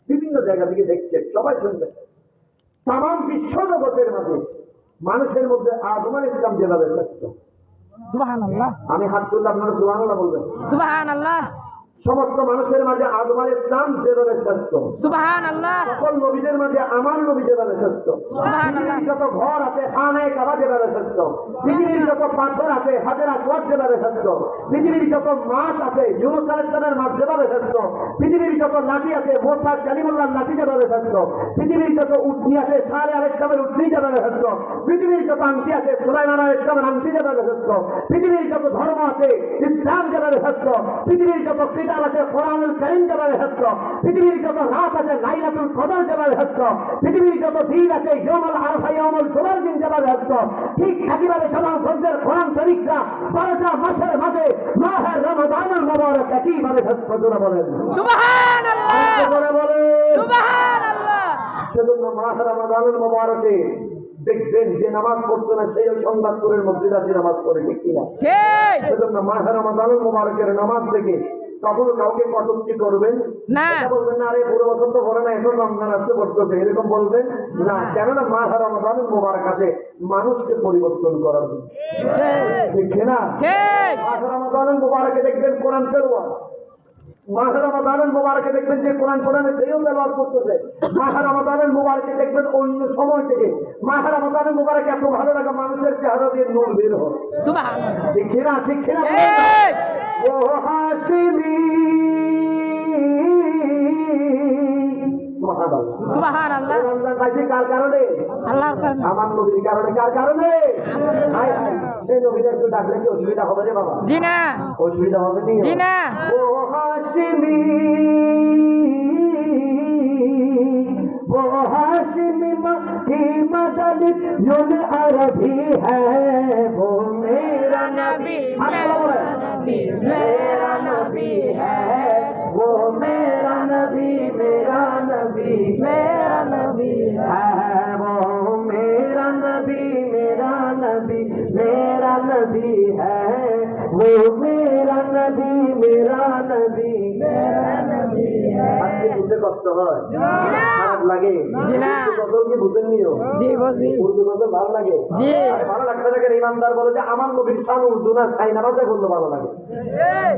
বিভিন্ন জায়গা থেকে দেখছেন, সবাই শুনবেন। তামাম বিশ্ব জগতের মাঝে মানুষের মধ্যে আদম আলাইহিস সালাম যেভাবে শ্রেষ্ঠ, সুবহানাল্লাহ। আমি হাত তুললে আপনারা সুবহানাল্লাহ বলবেন। সুবহানাল্লাহ। সমস্ত মানুষের মাঝে আদম আলাইহিস সালাম যেভাবে শ্রেষ্ঠ, সুবহানাল্লাহ। সকল নবীদের মাঝে আমার নবী যেভাবে শ্রেষ্ঠ, সুবহানাল্লাহ। পৃথিবীর যত ঘর আছে খানায়ে কাবা যেভাবে শ্রেষ্ঠ, পৃথিবীর যত পাথর আছে হাজের আসওয়াদ যেভাবে শ্রেষ্ঠ, পৃথিবীর যত মাছ আছে ইউনূস আলাইহিস সালামের মাছ যেভাবে শ্রেষ্ঠ, পৃথিবীর যত লাঠি আছে মুসা কালিমুল্লাহর লাঠি যেভাবে শ্রেষ্ঠ, পৃথিবীর যত উটনি আছে সালেহ আলাইহিস সালামের উটনি যেভাবে শ্রেষ্ঠ, পৃথিবীর যত আংটি আছে সুলাইমান আলাইহিস সালামের আংটি যেভাবে শ্রেষ্ঠ, পৃথিবীর যত ধর্ম আছে ইসলাম যেভাবে শ্রেষ্ঠ, পৃথিবীর যত কিতাব আছে কোরআনুল কারীম যেভাবে সত্য, পৃথিবীর যত রাত আছে লাইলাতুল কদর যেভাবে সত্য, পৃথিবীর যত দিন আছে ইয়াউমুল আরফা ইয়াউমুল জুমার দিন যেভাবে সত্য, ঠিক একইভাবে তমাম ফজরের কোরআন শরীফটা 12টা মাসের মাঝে মাহে রমাদানুল মুবারক একইভাবে সত্য। জোরে বলেন সুবহানাল্লাহ, জোরে বলেন সুবহানাল্লাহ। সেজন্য মাহে রমাদানুল মুবারকে দেখবেন যে নামাজ পড়তো না সেই সংবাদপুরের মসজিদে নামাজ পড়ে, ঠিক কিনা? ঠিক সেজন্য মাহে রমাদানুল মুবারকের নামাজ থেকে কখনো কাউকে কটূক্তি করবেন না। এটা বলবেন না, আরে পুরো বছর তো পড়ে না, এখন রমজান আসতে পড়তেছে, এরকম বলবেন না। কেননা মাহে রমাদানুল মুবারক আছে মানুষকে পরিবর্তন করার জন্য, ঠিক না? ঠিক মাহে রমাদানুল মুবারকে দেখবেন কোরআন তেলাওয়াত, মাহে রমাদানুল মুবারকে দেখবেন যে কোরআন কোরআনে সেও তেলাওয়াত করতেছে, মাহে রমাদানুল মুবারকে দেখবেন অন্য সময় থেকে মাহে রমাদানুল মুবারকে এত ভালো লাগে মানুষের চেহারা দিয়ে নূর বের হয়, সুবহানাল্লাহ, ঠিক না? ঠিক না? ঠিক ও হাসিমি সুবহানাল্লাহ। সুবহানাল্লাহ। রমজান পাইছি কার কারণে? আল্লাহর কারণে। আমার নবীর কারণে। কার কারণে? হায় হায়, সেই নবীর একটু ডাকলে কি অসুবিধা হবে রে বাবা? জি না, অসুবিধা হবে নি? জি না। ও হাসিমি वो हाशिमी की मदद युल अरबी है, वो मेरा नबी, मेरा नबी है, वो मेरा नबी, मेरा नबी, मेरा नबी है, वो मेरा नबी, मेरा नबी, मेरा नबी है, वो मेरा नबी, मेरा नबी, मेरा नबी है। আজকে বুঝতে কষ্ট হয়, খারাপ লাগে, গজল কি বুঝেন নিও? জি বুঝি। উর্দু গজল ভালো লাগে? জি। আরে ভালো লাগতে থাকে, ইমানদার বলে যে আমার নবীর শান উর্দু না ছাই না বাজে বললে ভালো লাগে,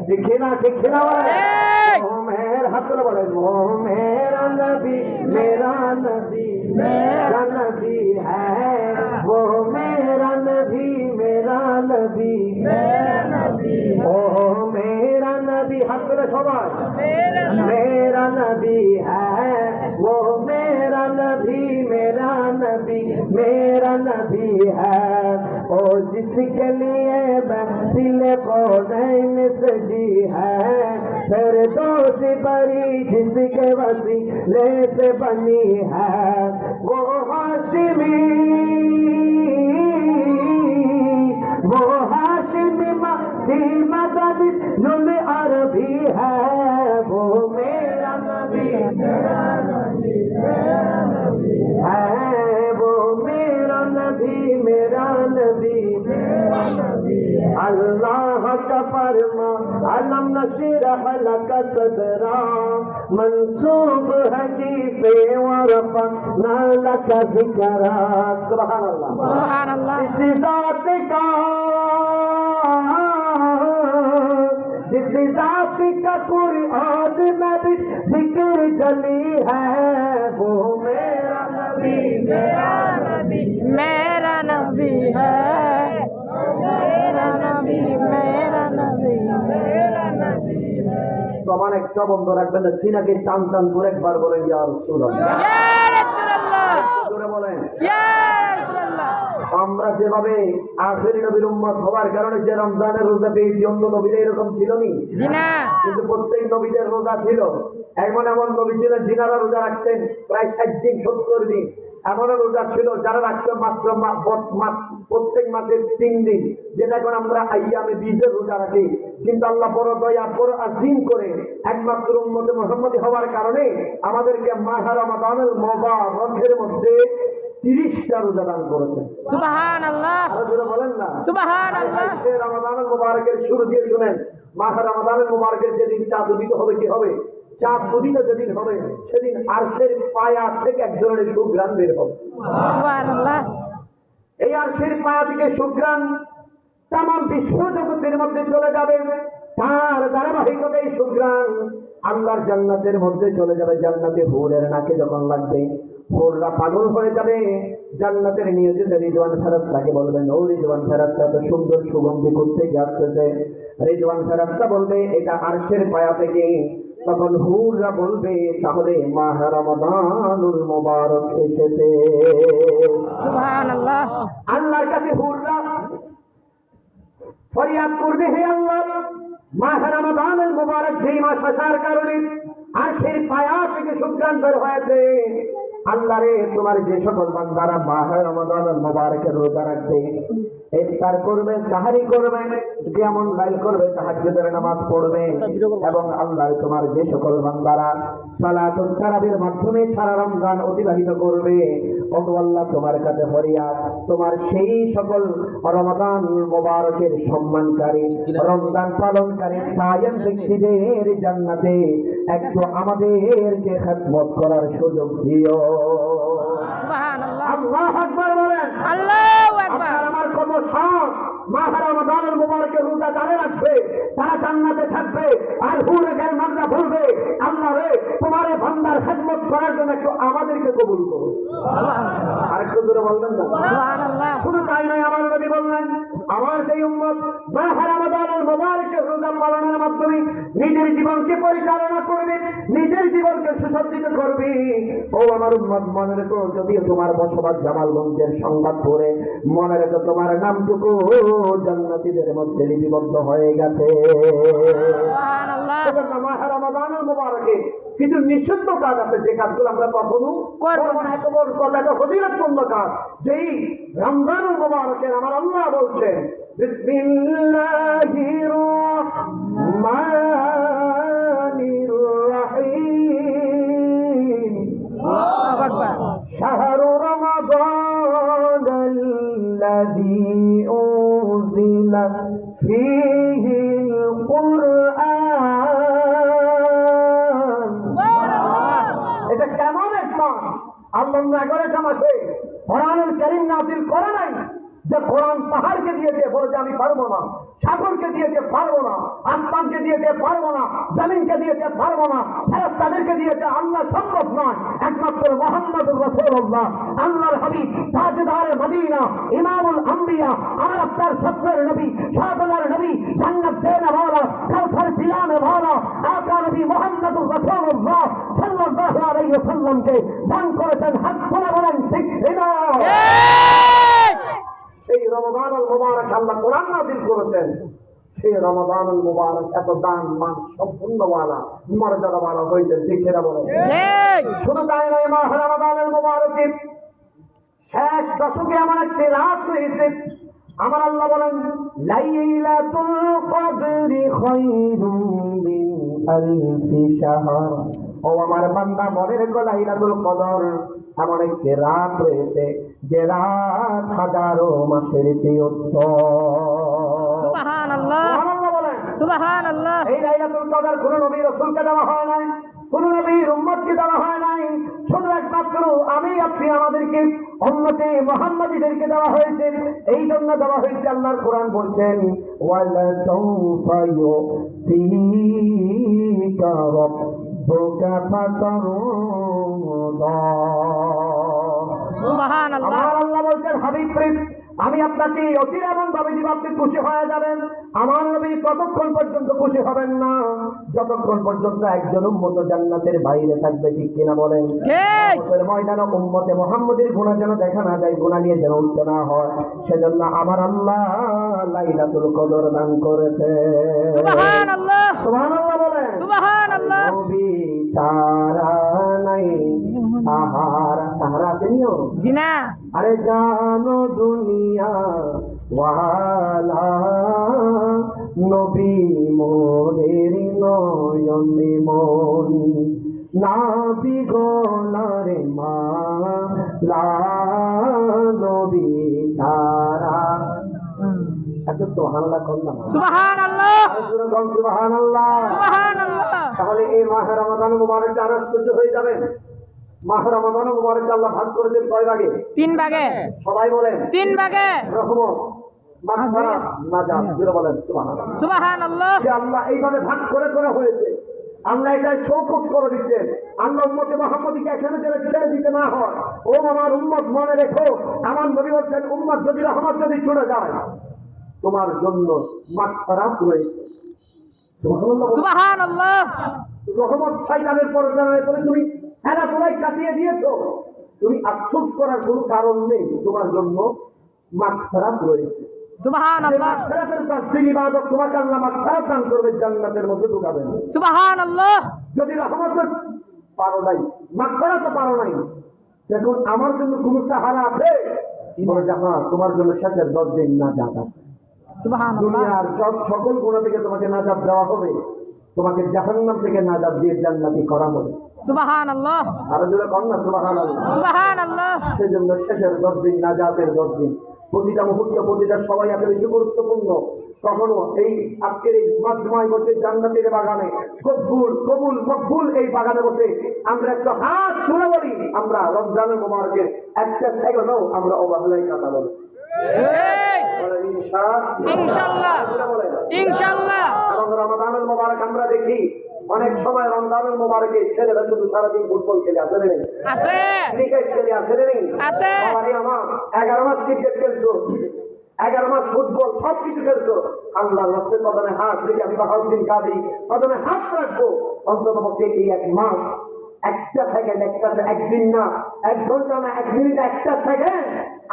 ঠিক না? ঠিক না? ঠিক। ও মেহের হাত তুলে বলেন, ও মেরা নবী, মেরা নবী, মেরা নবী হ্যাঁ, वो मेरा नबी, मेरा नबी, मेरा नबी, ओ मेरा नबी, हाथ तुले सबाई, मेरा नबी है, वो मेरा नबी, मेरा नबी, मेरा नबी है, ओ जिसके लिए दिल को नैन सजी है, फिर दोष बरी जिसके वसीले से बनी है, वो हाशिमी, वो हाशिमी की मदद जुल अरबी है, वो मेरा नबी, मेरा नबी, मेरा नबी है, वो मेरा नबी, मेरा नबी, मेरा नबी। अल्लाह का फरमा अलम नशरह लक सदरा, मंसूब है जी से वरफअना लक ज़िकरा। सुभान अल्लाह, सुबहानल्लाह। इस जात का, जिस जात का कुरान में भी जिक्र चली है, वो मेरा नबी, मेरा नबी, मेरा नबी है, मेरा नबी, मेरा नबी, मेरा नबी है। সমান একটা বন্ধ রাখবেন না, সিনাকে টান টান করে একবার বলেন ইয়া রাসূলুল্লাহ, ইয়া রাসূলুল্লাহ, জোরে বলেন। ইয়া রাসূলুল্লাহ। আমরা যেভাবে আখেরি নবীর উম্মত হওয়ার কারণে যে রমজানের রোজা পেয়েছি, অন্য নবীরা এরকম ছিল নি, জি না। কিন্তু প্রত্যেক নবীদের রোজা ছিল। এমন এমন নবী ছিলেন যিনারা রোজা রাখতেন প্রায় 60 দিন 70 দিন, এমনও রোজা ছিল যারা রাখতেন মাত্র প্রত্যেক মাসের 3 দিন, যেটা এখন আমরা আইয়ামে বীজের রোজা রাখি। কিন্তু আল্লাহ বড় দয়া বড় আজিম করে একমাত্র উম্মতে মুহাম্মদী হওয়ার কারণে আমাদেরকে মাহে রমাদানুল মুবারকের মধ্যে 30টা রোজা দান করেছেন। সুবহানাল্লাহ, আরো জোরে বলেন না সুবহানাল্লাহ। রমাদানুল মুবারকের শুরু দিয়ে শুনেন, মাহে রমাদানুল মুবারকের যেদিন চাঁদ উদিত হবে কি হবে? চাঁদ উদিত যেদিন হবে সেদিন আরশের পায়া থেকে এক ধরনের সুঘ্রাণ বের হবে। সুবহানাল্লাহ। এই আরশের পায়া থেকে সুঘ্রাণ তাম বিশ্ব জগতের মধ্যে চলে যাবে, তার ধারাবাহিকতায় সুঘ্রাণ আল্লাহর জান্নাতের মধ্যে চলে যাবে। জান্নাতে হুরের নাকে যখন লাগবে, হুররা পাগল হয়ে যাবে। জান্নাতের নিয়োজিত রিজওয়ান ফেরেশতাকে বলবেন, ও রিজওয়ান ফেরেশতা, তো সুন্দর সুগন্ধি করতে যাচ্ছে। রিজওয়ান ফেরেশতা বলবে, এটা আরশের পায়া থেকে। তখন হুররা বলবে, তাহলে মাহে রমাদানুল মুবারক এসেছে। সুবহানাল্লাহ। আল্লাহর কাছে হুররা ফরিয়াদ করবে, হে আল্লাহ, মাহে রমাদানুল মুবারক যেই মাস আসার কারণে আরশের পায়া থেকে সুগ্রাণ বের হয়েছে। আল্লাহ রে, তোমার যে সকল বান্দারা মাহে রমাদানুল মুবারকের রোজা রাখবে, ইফতার করবে, সাহারি করবে, যেমন লাইল করবে, তাহাজ্জুদের নামাজ পড়বে, এবং আল্লাহ তোমার যে সকল বান্দারা সালাতুল তারাবির মাধ্যমে সারা রমজান অতিবাহিত করবে, ও আল্লাহ তোমার কাছে ফরিয়াদ, তোমার সেই সকল রমাদান মুবারকের সম্মানকারী, রমজান পালনকারী সায়েম ব্যক্তিদের জান্নাতে একটু আমাদেরকে খিদমত করার সুযোগ দিও। সুবহানাল্লাহ। আল্লাহু আকবার বলেন। আল্লাহু আকবার। আপনার আমার কত শখ, মাহে রমাদানুল মুবারকের রোজা যারা রাখবে তারা জান্নাতে থাকবে, আর হুরে গায়ে মানরা বলবে, আল্লাহ রে, তোমার এই বান্দার খিদমত করার জন্য একটু আমাদেরকে কবুল করো। আর একটু জোরে বলবেন না? সুবহানাল্লাহ। শুধু তাই নয়, আমার নবী বললেন, আমার সেই উম্মত মাহে রমাদানুল মুবারকের রোজা পালনের মাধ্যমে নিজের জীবনকে পরিচালনা করবে, নিজের জীবনকে সুসজ্জিত করবে। ও আমার উম্মত, মনে রেখো, যদিও তোমার বসবাস জামালগঞ্জের সংবাদ পড়ে, মনে রেখো তোমার নামটুকু জান্নাতীদের মধ্যে লিপিবদ্ধ হয়ে গেছে। সুবহানাল্লাহ। এজন্য মাহে রমাদানুল মুবারকে কিছু নিষিদ্ধ কাজ আছে, যে কাজগুলো আমরা কখনো করব না। এত বড় কথা, এত ফজিলতপূর্ণ কাজ, যেই রমজানুল মুবারকের আমার আল্লাহ বলছেন, বিসমিল্লাহির রহমানির রহিম, আল্লাহু আকবার। শাহরু রমাদানাল্লাযী উনজিলা ফীহিল কুরআন। এটা কেমন এক মাস? আল্লাহ 11টা মাসে কোরআনুল কারীম নাযিল করে নাই, যে কোরআন পাহাড়কে দিয়েছে, বলে যে আমি পারবো না, সাগরকে দিয়েছে পারবো না, আসমানকে দিয়েছে পারবো না, জমিনকে দিয়েছে পারবো না, ফেরেশতাদেরকে দিয়েছে, আল্লাহ সম্ভব নয়, একমাত্র মুহাম্মদুর রাসূলুল্লাহ, আল্লাহর হাবিব, তাজদারে মদিনা, ইমামুল আম্বিয়া, আমার আপনার স্বপ্নের নবী, সাধনার নবী, জান্নাত দেনে ওয়ালা, কাউসার পিলানে ওয়ালা, আকা নবী মুহাম্মদুর রাসূলুল্লাহ সাল্লাল্লাহু আলাইহি ওয়াসাল্লামকে দান করেছেন। হাত তুলে বলেন ঠিক কিনা? সেই রমাদানুল মুবারক আল্লাহ কোরআন নাযিল করেছেন। সেই রমাদানুল মুবারক এত দান মান সম্পূর্ণওয়ালা, মর্যাদাওয়ালা হয়েছে, ঠিক কিনা বলেন? শুধু তাই নয়, মাহে রমাদানুল মুবারকের শেষ দশকে এমন একটি রাত রয়েছে, আমার আল্লাহ বলেন, লাইলাতুল কদরি খায়রুম মিন আলফি শাহর। ও আমার বান্দা, মনে রেখো, লাইলাতুল কদর এমন একটি রাত রয়েছে, যে রাত হাজারো মাসের চেয়ে উত্তম। সুবহানাল্লাহ। সুবহানাল্লাহ বলেন। সুবহানাল্লাহ। এই লাইলাতুল কদর কোন নবী রাসূলকে দেওয়া হয় নাই, কোন নবীর উম্মতকে দেওয়া হয় নাই, শুধু একমাত্র আমি আপনি আমাদেরকে উম্মতে মুহাম্মাদীদেরকে দেওয়া হয়েছে। এই জন্য দেওয়া হয়েছে, আল্লাহর কোরআন বলছেন, ওয়ালা সাউফা ইউতিকা রাব্বুকা ফাতারদা। সুবহানাল্লাহ। আমার আল্লাহ বলছেন, হাবিব প্রেম, আমি আপনাকে অতি এমন ভাবে দিব, আপনি খুশি হয়ে যাবেন। আমার নবী ততক্ষণ পর্যন্ত খুশি হবেন না, যতক্ষণ পর্যন্ত একজন উম্মত জান্নাতের বাইরে থাকবে, ঠিক কিনা বলেন? কিয়ামতের ময়দানে উম্মতে মুহাম্মদের গুনাহ যেন দেখা না যায়, গুনাহ নিয়ে যেন উঠতে না হয়, সেজন্য আমার আল্লাহ লাইলাতুল কদর দান করেছে। সুবহানাল্লাহ। সুবহানাল্লাহ বলেন। সুবহানাল্লাহ। নবী ছাড়া নাই সাহারা। সাহারা চিনিও? জি না। আরে জানো দুনিয়া ওয়ালা, নবী মোদের নয়নে মনি, নাবি গলারে মালা, নবী ছাড়া। এত সুবহানাল্লাহ করলাম। সুবহানাল্লাহ। সুবহানাল্লাহ। সুবহানাল্লাহ। তাহলে এই মাহে রমাদান মুবারকটা আরো আশ্চর্য হয়ে যাবে। মাহে রমাদান মুবারকটা আল্লাহ ভাগ করেছেন কয় ভাগে? 3 ভাগে। সবাই বলেন 3 ভাগে। রহমত, মাগফিরাত, নাজাত। জোরে বলেন সুবহানাল্লাহ। সুবহানাল্লাহ। যে আল্লাহ এইভাবে ভাগ করে করে হয়েছে, আল্লাহ এটা শৌকত করে দিচ্ছেন। আল্লাহ উম্মতে মুহাম্মাদীকে এখানে যেন ছেড়ে দিতে না হয়। ও আমার উম্মত, মনে রেখো, আমার নবী বলছেন, উম্মত যদি রহমত যদি ছুটে যায়, তোমার জন্য মাগফিরাত রয়েছে। সুবহানাল্লাহ। সুবহানাল্লাহ। রহমত শয়তানের পরজনের পরে তুমি খেলাধুলাই কাটিয়ে দিয়েছো, তুমি আফসোস করার কোনো কারণ নেই, তোমার জন্য মাগফিরাত রয়েছে। সুবহানাল্লাহ মাগফিরাতের তাসবিহ ইবাদত তোমাকে আল্লাহ মাগফিরাত দান করবে, জান্নাতের মধ্যে ঢুকাবেন। সুবহানাল্লাহ যদি রহমত পারো নাই, মাগফিরাত পারো নাই, দেখুন আমার জন্য কোন সাহারা আছে? বলে যে হ্যাঁ, তোমার জন্য শেষের 10 দিন নাজাত আছে। সুবহানাল্লাহ দুনিয়ার সকল গুনাহ থেকে তোমাকে নাজাত দেওয়া হবে, তোমাকে জাহান্নাম থেকে নাজাত দিয়ে জান্নাতি করা হবে। সুবহানাল্লাহ আর যদি কন্যা সুবহানাল্লাহ, সুবহানাল্লাহ সেজন্য শেষের 10 দিন নাজাতের 10 দিন, প্রতিটা মুহূর্ত প্রতিটা সময় এত বেশি গুরুত্বপূর্ণ। কখনো এই আজকের এই মাজমায় বসে জান্নাতের বাগানে কবুল কবুল মকবুল এই বাগানে বসে আমরা একটা হাত তুলে বলি, আমরা রমজানের মোবারকের একটা সেকেন্ডও আমরা অবহেলায় কাটাবো না। ইনশাআল্লাহ ইনশাআল্লাহ। এবং রমাদানুল মোবারক আমরা দেখি অনেক সময় রমজানুল মোবারকে ছেলেরা শুধু সারাদিন ফুটবল খেলে আসে নেই, আছে ক্রিকেট খেলে আসে নেই, আছে। আমার 11 মাস ক্রিকেট খেলছো, 11 মাস ফুটবল সবকিছু খেলছো, আল্লাহর রাস্তায় কদমে হাত রেখে আমি বাহাউদ্দিন কাদি কদমে হাত রাখবো, অন্তত পক্ষে এই 1 মাস একটা সেকেন্ড, একদিন না, 1 ঘন্টা না, 1 মিনিট, একটা সেকেন্ড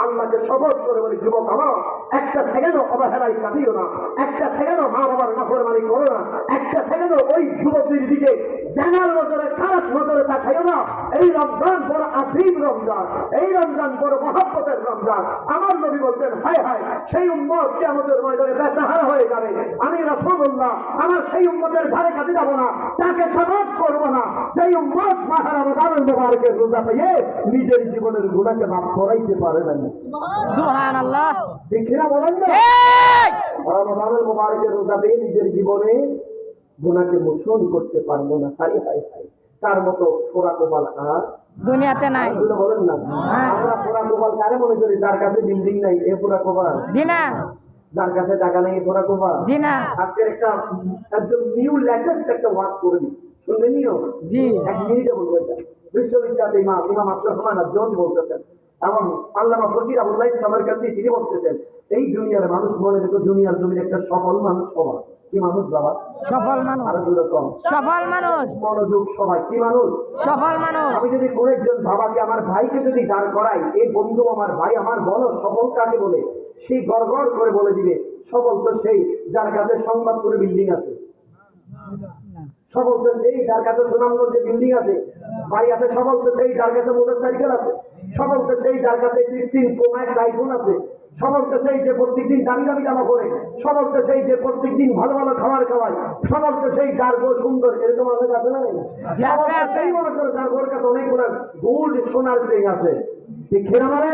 আল্লাহকে শপথ করে বলি, যুবক আমার একটা সেকেন্ডও অবহেলায় কাটিও না, একটা সেকেন্ডও মা বাবার নাফরমানি করো না, একটা সেকেন্ডও ওই যুবতীর দিকে জানার নজরে খারাপ নজরে তাকাইও না। এই রমজান বড় আসিম রমজান, এই রমজান বড় মহব্বতের রমজান। আমার নবী বলতেন, হায় হায় সেই উম্মত কিয়ামতের ময়দানে বেসাহারা হয়ে যাবে, আমি রাসূলুল্লাহ আমার সেই উম্মতের ধারে কাছে যাব না, তাকে সাবাত করব না, সেই উম্মত মাহ রমাদানুল মুবারকের রোজা পেয়ে নিজের জীবনের গুনাহকে মাফ করাইতে পারে না। সুবহানাল্লাহ ঠিক কিনা বলেন না? রমাদানুল মুবারকের রোজা পেয়ে নিজের জীবনে গুনাহকে মোচন করতে পারবো না। হায় হায় হায়, তার মতো ফোরা কপাল আর দুনিয়াতে নাই। বলেন না, আমরা ফোরা কপাল কারে মনে করি? যার কাছে বিল্ডিং নাই এ ফোরা কপাল, জি না, যার কাছে টাকা নেই এ ফোরা কপাল, জি না। আজকের একটা একদম নিউ লেটেস্ট একটা ওয়াজ করে দিই, শুনবেন নিও? জি 1 মিনিটে বলবো এটা। বিশ্ববিখ্যাত ইমাম আব্দুর রহমান আজ-জৌহরি বলতেছেন এবং আল্লামা ফকির আবুল্লাহ সামারকান্দি তিনি বলতেছেন, এই দুনিয়ার মানুষ মনে রেখো, দুনিয়ার জমির একটা সফল মানুষ হওয়া। কি মানুষ বাবা? সফল মানুষ, আরো দূরে কম, সফল মানুষ, মনোযোগ সবাই। কি মানুষ? সফল মানুষ। আমি যদি কোন একজন বাবাকে আমার ভাইকে যদি দাঁড় করাই, এই বন্ধু আমার ভাই আমার, বলো সফল কাকে বলে? সেই গড়গড় করে বলে দিবে, সফল তো সেই যার কাছে সংবাদপুরে বিল্ডিং আছে, সফল তো সেই যার কাছে সুনামগঞ্জে বিল্ডিং আছে, বাড়ি আছে। সফল তো সেই যার কাছে মোটরসাইকেল আছে, সফল তো সেই যার কাছে 15 প্রো ম্যাক্স আইফোন আছে, সফল তো সেই যে প্রত্যেকদিন দামি দামি জামা পরে, সফল তো সেই যে প্রত্যেকদিন ভালো ভালো খাবার খাওয়ায়, সফল তো সেই যার বউ সুন্দর। এরকম আমাদের কাছে না নেই? সফল তো সেই মনে করে যার বউর কাছে অনেকগুলো গোল্ড সোনার চেইন আছে। ঠিক কিনা মানে?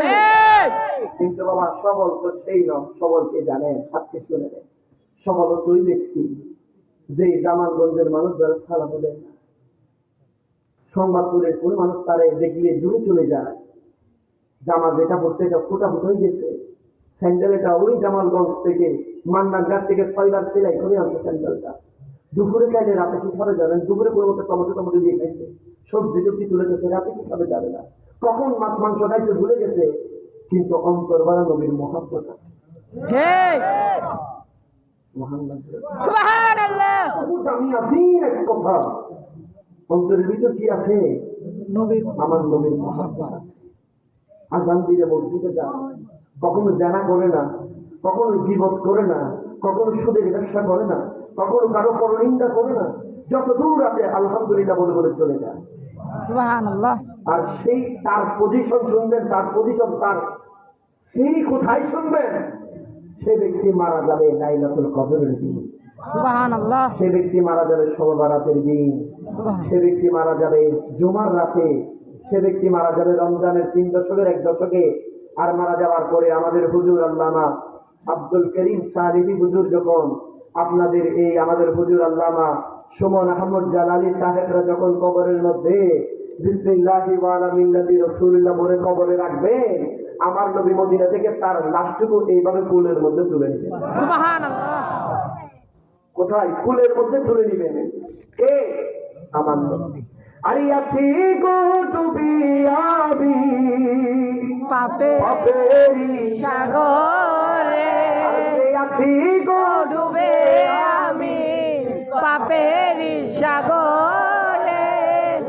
কিন্তু বাবা সফল তো সেই নয়। সফল কে জানেন? আজকে শুনে নেন, সফল হচ্ছে ওই ব্যক্তি যে জামালগঞ্জের মানুষ যারা সালাম দেয় না, সংবাদপুরের কোন মানুষ তারে দেখলে দূরে চলে যায়, জামা যেটা পড়ছে এটা ফুটা ফুট হয়ে গেছে, স্যান্ডেল এটা ওই জামালগঞ্জ থেকে মান্নাঘাট থেকে 6 বার সেলাই করে আনছে স্যান্ডেলটা। দুপুরে খাইলে রাতে কি খাবে জানেন? দুপুরে কোনো মতো টমেটো দিয়ে খাইছে, সবজি টবজি তুলে গেছে, রাতে কি খাবে জানে না, কখন মাছ মাংস খাইছে ভুলে গেছে, কিন্তু অন্তর বাড়া নবীর মহব্বত আছে। সুবহানাল্লাহ। আমি আজিম এক কথা, অন্তরের ভিতর কি আছে? নবীর, আমার নবীর মহব্বত। আজান দিলে মসজিদে যায়, কখনো জানা করে না, কখনো গীবত করে না, কখনো সুদের ব্যবসা করে না, কখনো কারো পরনিন্দা করে না, যত দূর আছে আলহামদুলিল্লাহ বলে বলে চলে যায়। সুবহানাল্লাহ। আর সেই তার পজিশন শুনবেন, তার পজিশন তার সেই কোথায় শুনবেন? সে ব্যক্তি মারা যাবে লাইলাতুল কদরের দিন, সুবহানাল্লাহ। সে ব্যক্তি মারা যাবে শবে বরাতের দিন, সে ব্যক্তি মারা যাবে জুমার রাতে, সে ব্যক্তি মারা যাবে রমজানের 3 দশকের 1 দশকে। আর মারা যাওয়ার পরে আমাদের হুজুর আল্লামা আব্দুল করিম সাদিদি হুজুর যখন আপনাদের এই আমাদের হুজুর আল্লামা সুমন আহমদ জালালি সাহেবরা যখন কবরের মধ্যে বিসমিল্লাহি ওয়া আলা মিল্লাতি রাসূলিল্লাহ বলে কবরে রাখবেন, আমার নবী মদিনা থেকে তার লাশটুকু এইভাবে ফুলের মধ্যে তুলে নেবেন। সুবহানাল্লাহ। কোথায়? ফুলের মধ্যে তুলে নেবেন। কে? আমার নবী। আরে আছি গো ডুবিয়াবি পাপেরি সাগরে, আরে আছি গো ডুবে আমি পাপেরি সাগরে,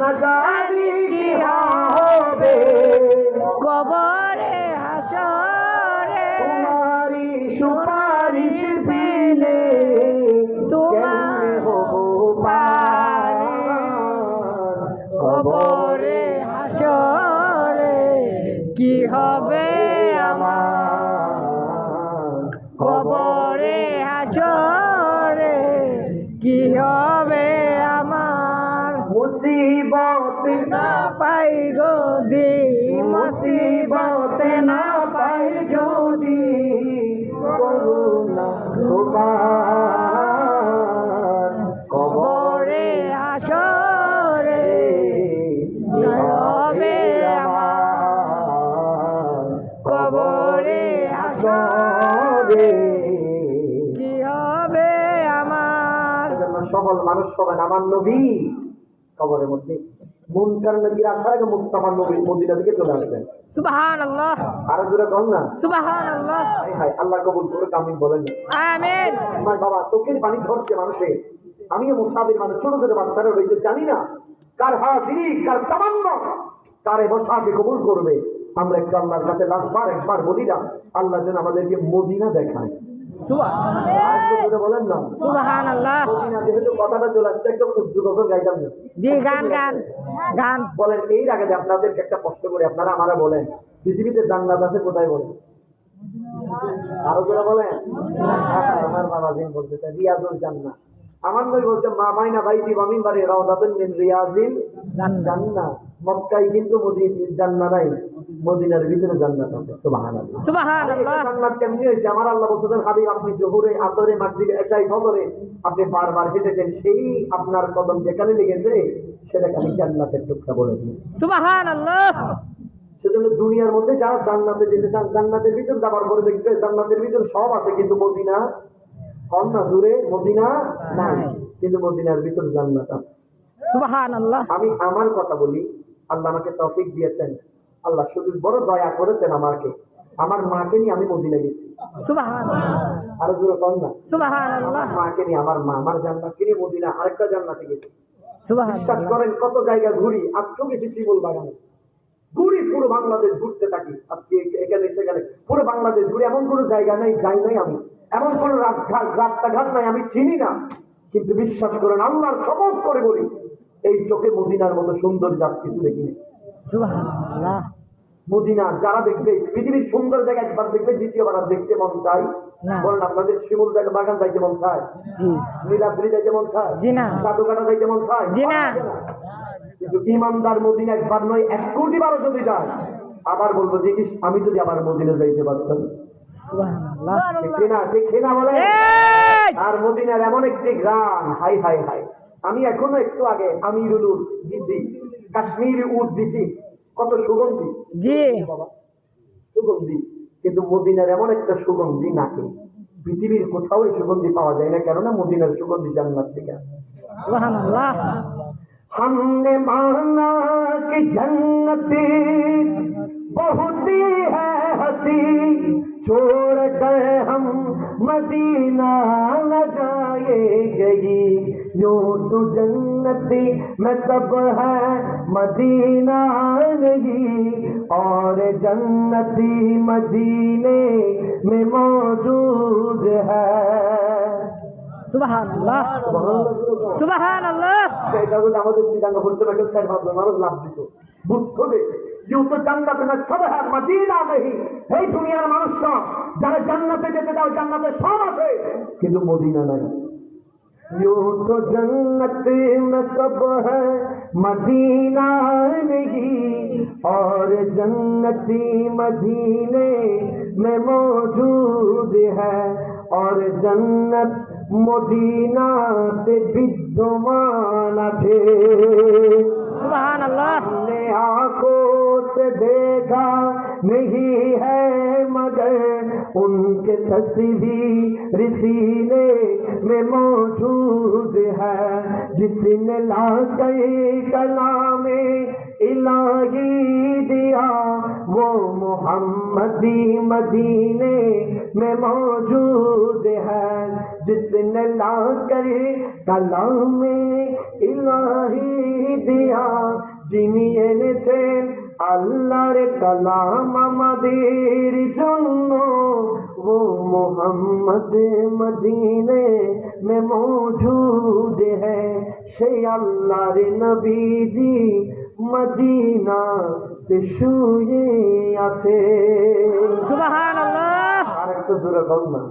না জানি কি হবে কবরে হাসরে, তোমারি সুপারিশ পেলে তোমার হব পার কবরে হাসরে কি হবে আমার, কবরে হাসরে কি হবে আমার। মুসিবত না পাই গো দি মুসিবত না পাই যদি করুণা তোমার কবরে হাসরে কি হবে আমার, কবরে হাসরে কি হবে আমার। এজন্য সকল মানুষ সবাই আমার নবী কবরের মধ্যে মুনকার নবীর আসার আগে মুস্তাফা নবী মদিনা থেকে চলে আসবেন। সুবহানাল্লাহ আরো দূরে কম না সুবহানাল্লাহ হায় হায় আল্লাহ কবুল করে আমিন বলেন। আমিন। আমার বাবা চোখের পানি ঝরছে মানুষের, আমিও মুস্তাফির মানুষ, ছোট ছোট বাচ্চারা রয়েছে, জানি না কার হাজিরি কার তামান্না কার বসাকে কবুল করবে। আমরা একটু আল্লাহর কাছে লাস্টবার একবার বলি না, আল্লাহ যেন আমাদেরকে মদিনা দেখায়। আরেকটু জোরে বলেন না সুবহানাল্লাহ। মদিনা, যেহেতু কথাটা চলে আসছে একটা উদ্যোগ গাইতাম না। জি গান গান গান বলেন এর আগে যে আপনাদেরকে একটা প্রশ্ন করে আপনারা আমারা বলেন পৃথিবীতে জান্নাত আছে কোথায় বলেন? আরো যারা বলেন আমার বাবা দিন বলতে চাই রিয়াজুল জান্নাত। আমার ভাই বলছে মা বাইনা বাইতি ওয়া মিনবারি রাউদাতুন মিন রিয়াজিল জান্নাত। মক্কায় কিন্তু জান্নাত নাই, মদিনার ভিতরে জান্নাত আছে। সুবহানাল্লাহ সুবহানাল্লাহ। জান্নাত কেমনি হয়েছে? আমার আল্লাহ বলতেছেন হাবিব আপনি জোহরে আসরে মাগরিবে এশায় ফজরে আপনি বারবার হেঁটেছেন, সেই আপনার কদম যেখানে লেগেছে সেটাকে আমি জান্নাতের টুকরা বলে দিই। সুবহানাল্লাহ। সেজন্য দুনিয়ার মধ্যে যারা জান্নাতে যেতে চান জান্নাতের ভিতর যাবার পরে দেখবে জান্নাতের ভিতর সব আছে কিন্তু মদিনা কম না, দূরে মদিনা নাই, কিন্তু মদিনার ভিতর জান্নাত আছে। সুবহানাল্লাহ। আমি আমার কথা বলি, আল্লাহ আমাকে তৌফিক দিয়েছেন, আল্লাহ শুধু বড় দয়া করেছেন আমাকে, আমার মাকে নিয়ে আমি মদিনা গেছি। সুবহানাল্লাহ। আরো দূরে কম না, সুবহানাল্লাহ। আমার মাকে নিয়ে, আমার মা আমার জান্নাতকে নিয়ে মদিনা আরেকটা জান্নাতে গেছি। বিশ্বাস সুবহানাল্লাহ। করেন কত জায়গা ঘুরি, আজকেও গেছি শিমুল বাগানে ঘুরি, পুরো বাংলাদেশ ঘুরতে থাকি, আজকে এখানে সেখানে পুরো বাংলাদেশ ঘুরি, এমন কোনো জায়গা নাই যাই নাই আমি, এমন কোনো রাস্তাঘাট নাই আমি চিনি না, কিন্তু বিশ্বাস করেন আল্লাহর শপথ করে বলি এই চোখে মদিনার মতো সুন্দর জাত কিছু দেখিনি। সুবহানাল্লাহ। মদিনা যারা দেখবে পৃথিবীর সুন্দর জায়গা একবার দেখবে দ্বিতীয়বার আর দেখতে মন চাই না। বলেন আপনাদের শিমুল বাগান যাইতে মন চায়? জি নীলাদ্রি যাইতে মন চায়? জি না। জাদুঘাটা যাইতে মন চায়? জি না। কিন্তু ইমানদার মদিনা একবার নয় 1 কোটি বারও যদি যায় আবার বলবো যে ইস আমি যদি আবার মদিনা যাইতে পারতাম। সুবহানাল্লাহ। দেখে না বলে। এই! আর মদিনার এমন একটি গ্রাম, হাই হাই হাই, আমি এখনো একটু আগে আমিরুল উট দিছি, কাশ্মীরি উট দিছি, কত সুগন্ধি জি বাবা, সুগন্ধি, কিন্তু মদিনার এমন একটা সুগন্ধি নাকি পৃথিবীর কোথাও এই সুগন্ধি পাওয়া যায় না, কেননা মদিনার সুগন্ধি জান্নাত থেকে। সুবহানাল্লাহ। हमने माना कि जन्नत बहुत है हंसी, छोड़ कर हम मदीना न जाएंगे, यूं तो जन्नती में सब है मदीना नहीं, और जन्नती मदीने में मौजूद है। সুবহানাল্লাহ। সুবহানাল্লাহ। এটা বলে আমাদের শ্রীরাঙ্গ বলতে পারে স্যার ভাবলো মানুষ লাভ দিত বুঝতো যে ইউ তো জান্নাতে না সব হ্যাঁ মদিনা নেই, এই দুনিয়ার মানুষরা যারা জান্নাতে যেতে দাও জান্নাতে সব আছে কিন্তু মদিনা নাই। ইউ তো জান্নাতে না সব হ্যাঁ মদিনা নেই, और जन्नती मदीने में मौजूद है, और जन्नत মদিনাতে বিদ্যমান আছে। সুবহানাল্লাহ। हमने आंखों से देखा नहीं है मगर उनके तस्वीर सीने में मौजूद है, जिसने लाकर कलामे इलाही दिया वो मोहम्मदी मदीने में मौजूद है, जिसने लाकर कलामे इलाही दिया, যিনি এনেছেন আল্লাহর কালাম আমাদের জন্য वो मोहम्मद मदीने में मौजूद है से अल्लाह रे नबी जी मदीना ते শুয়ে আছে সুবহানাল্লাহ। আর একটু জোরে বল না।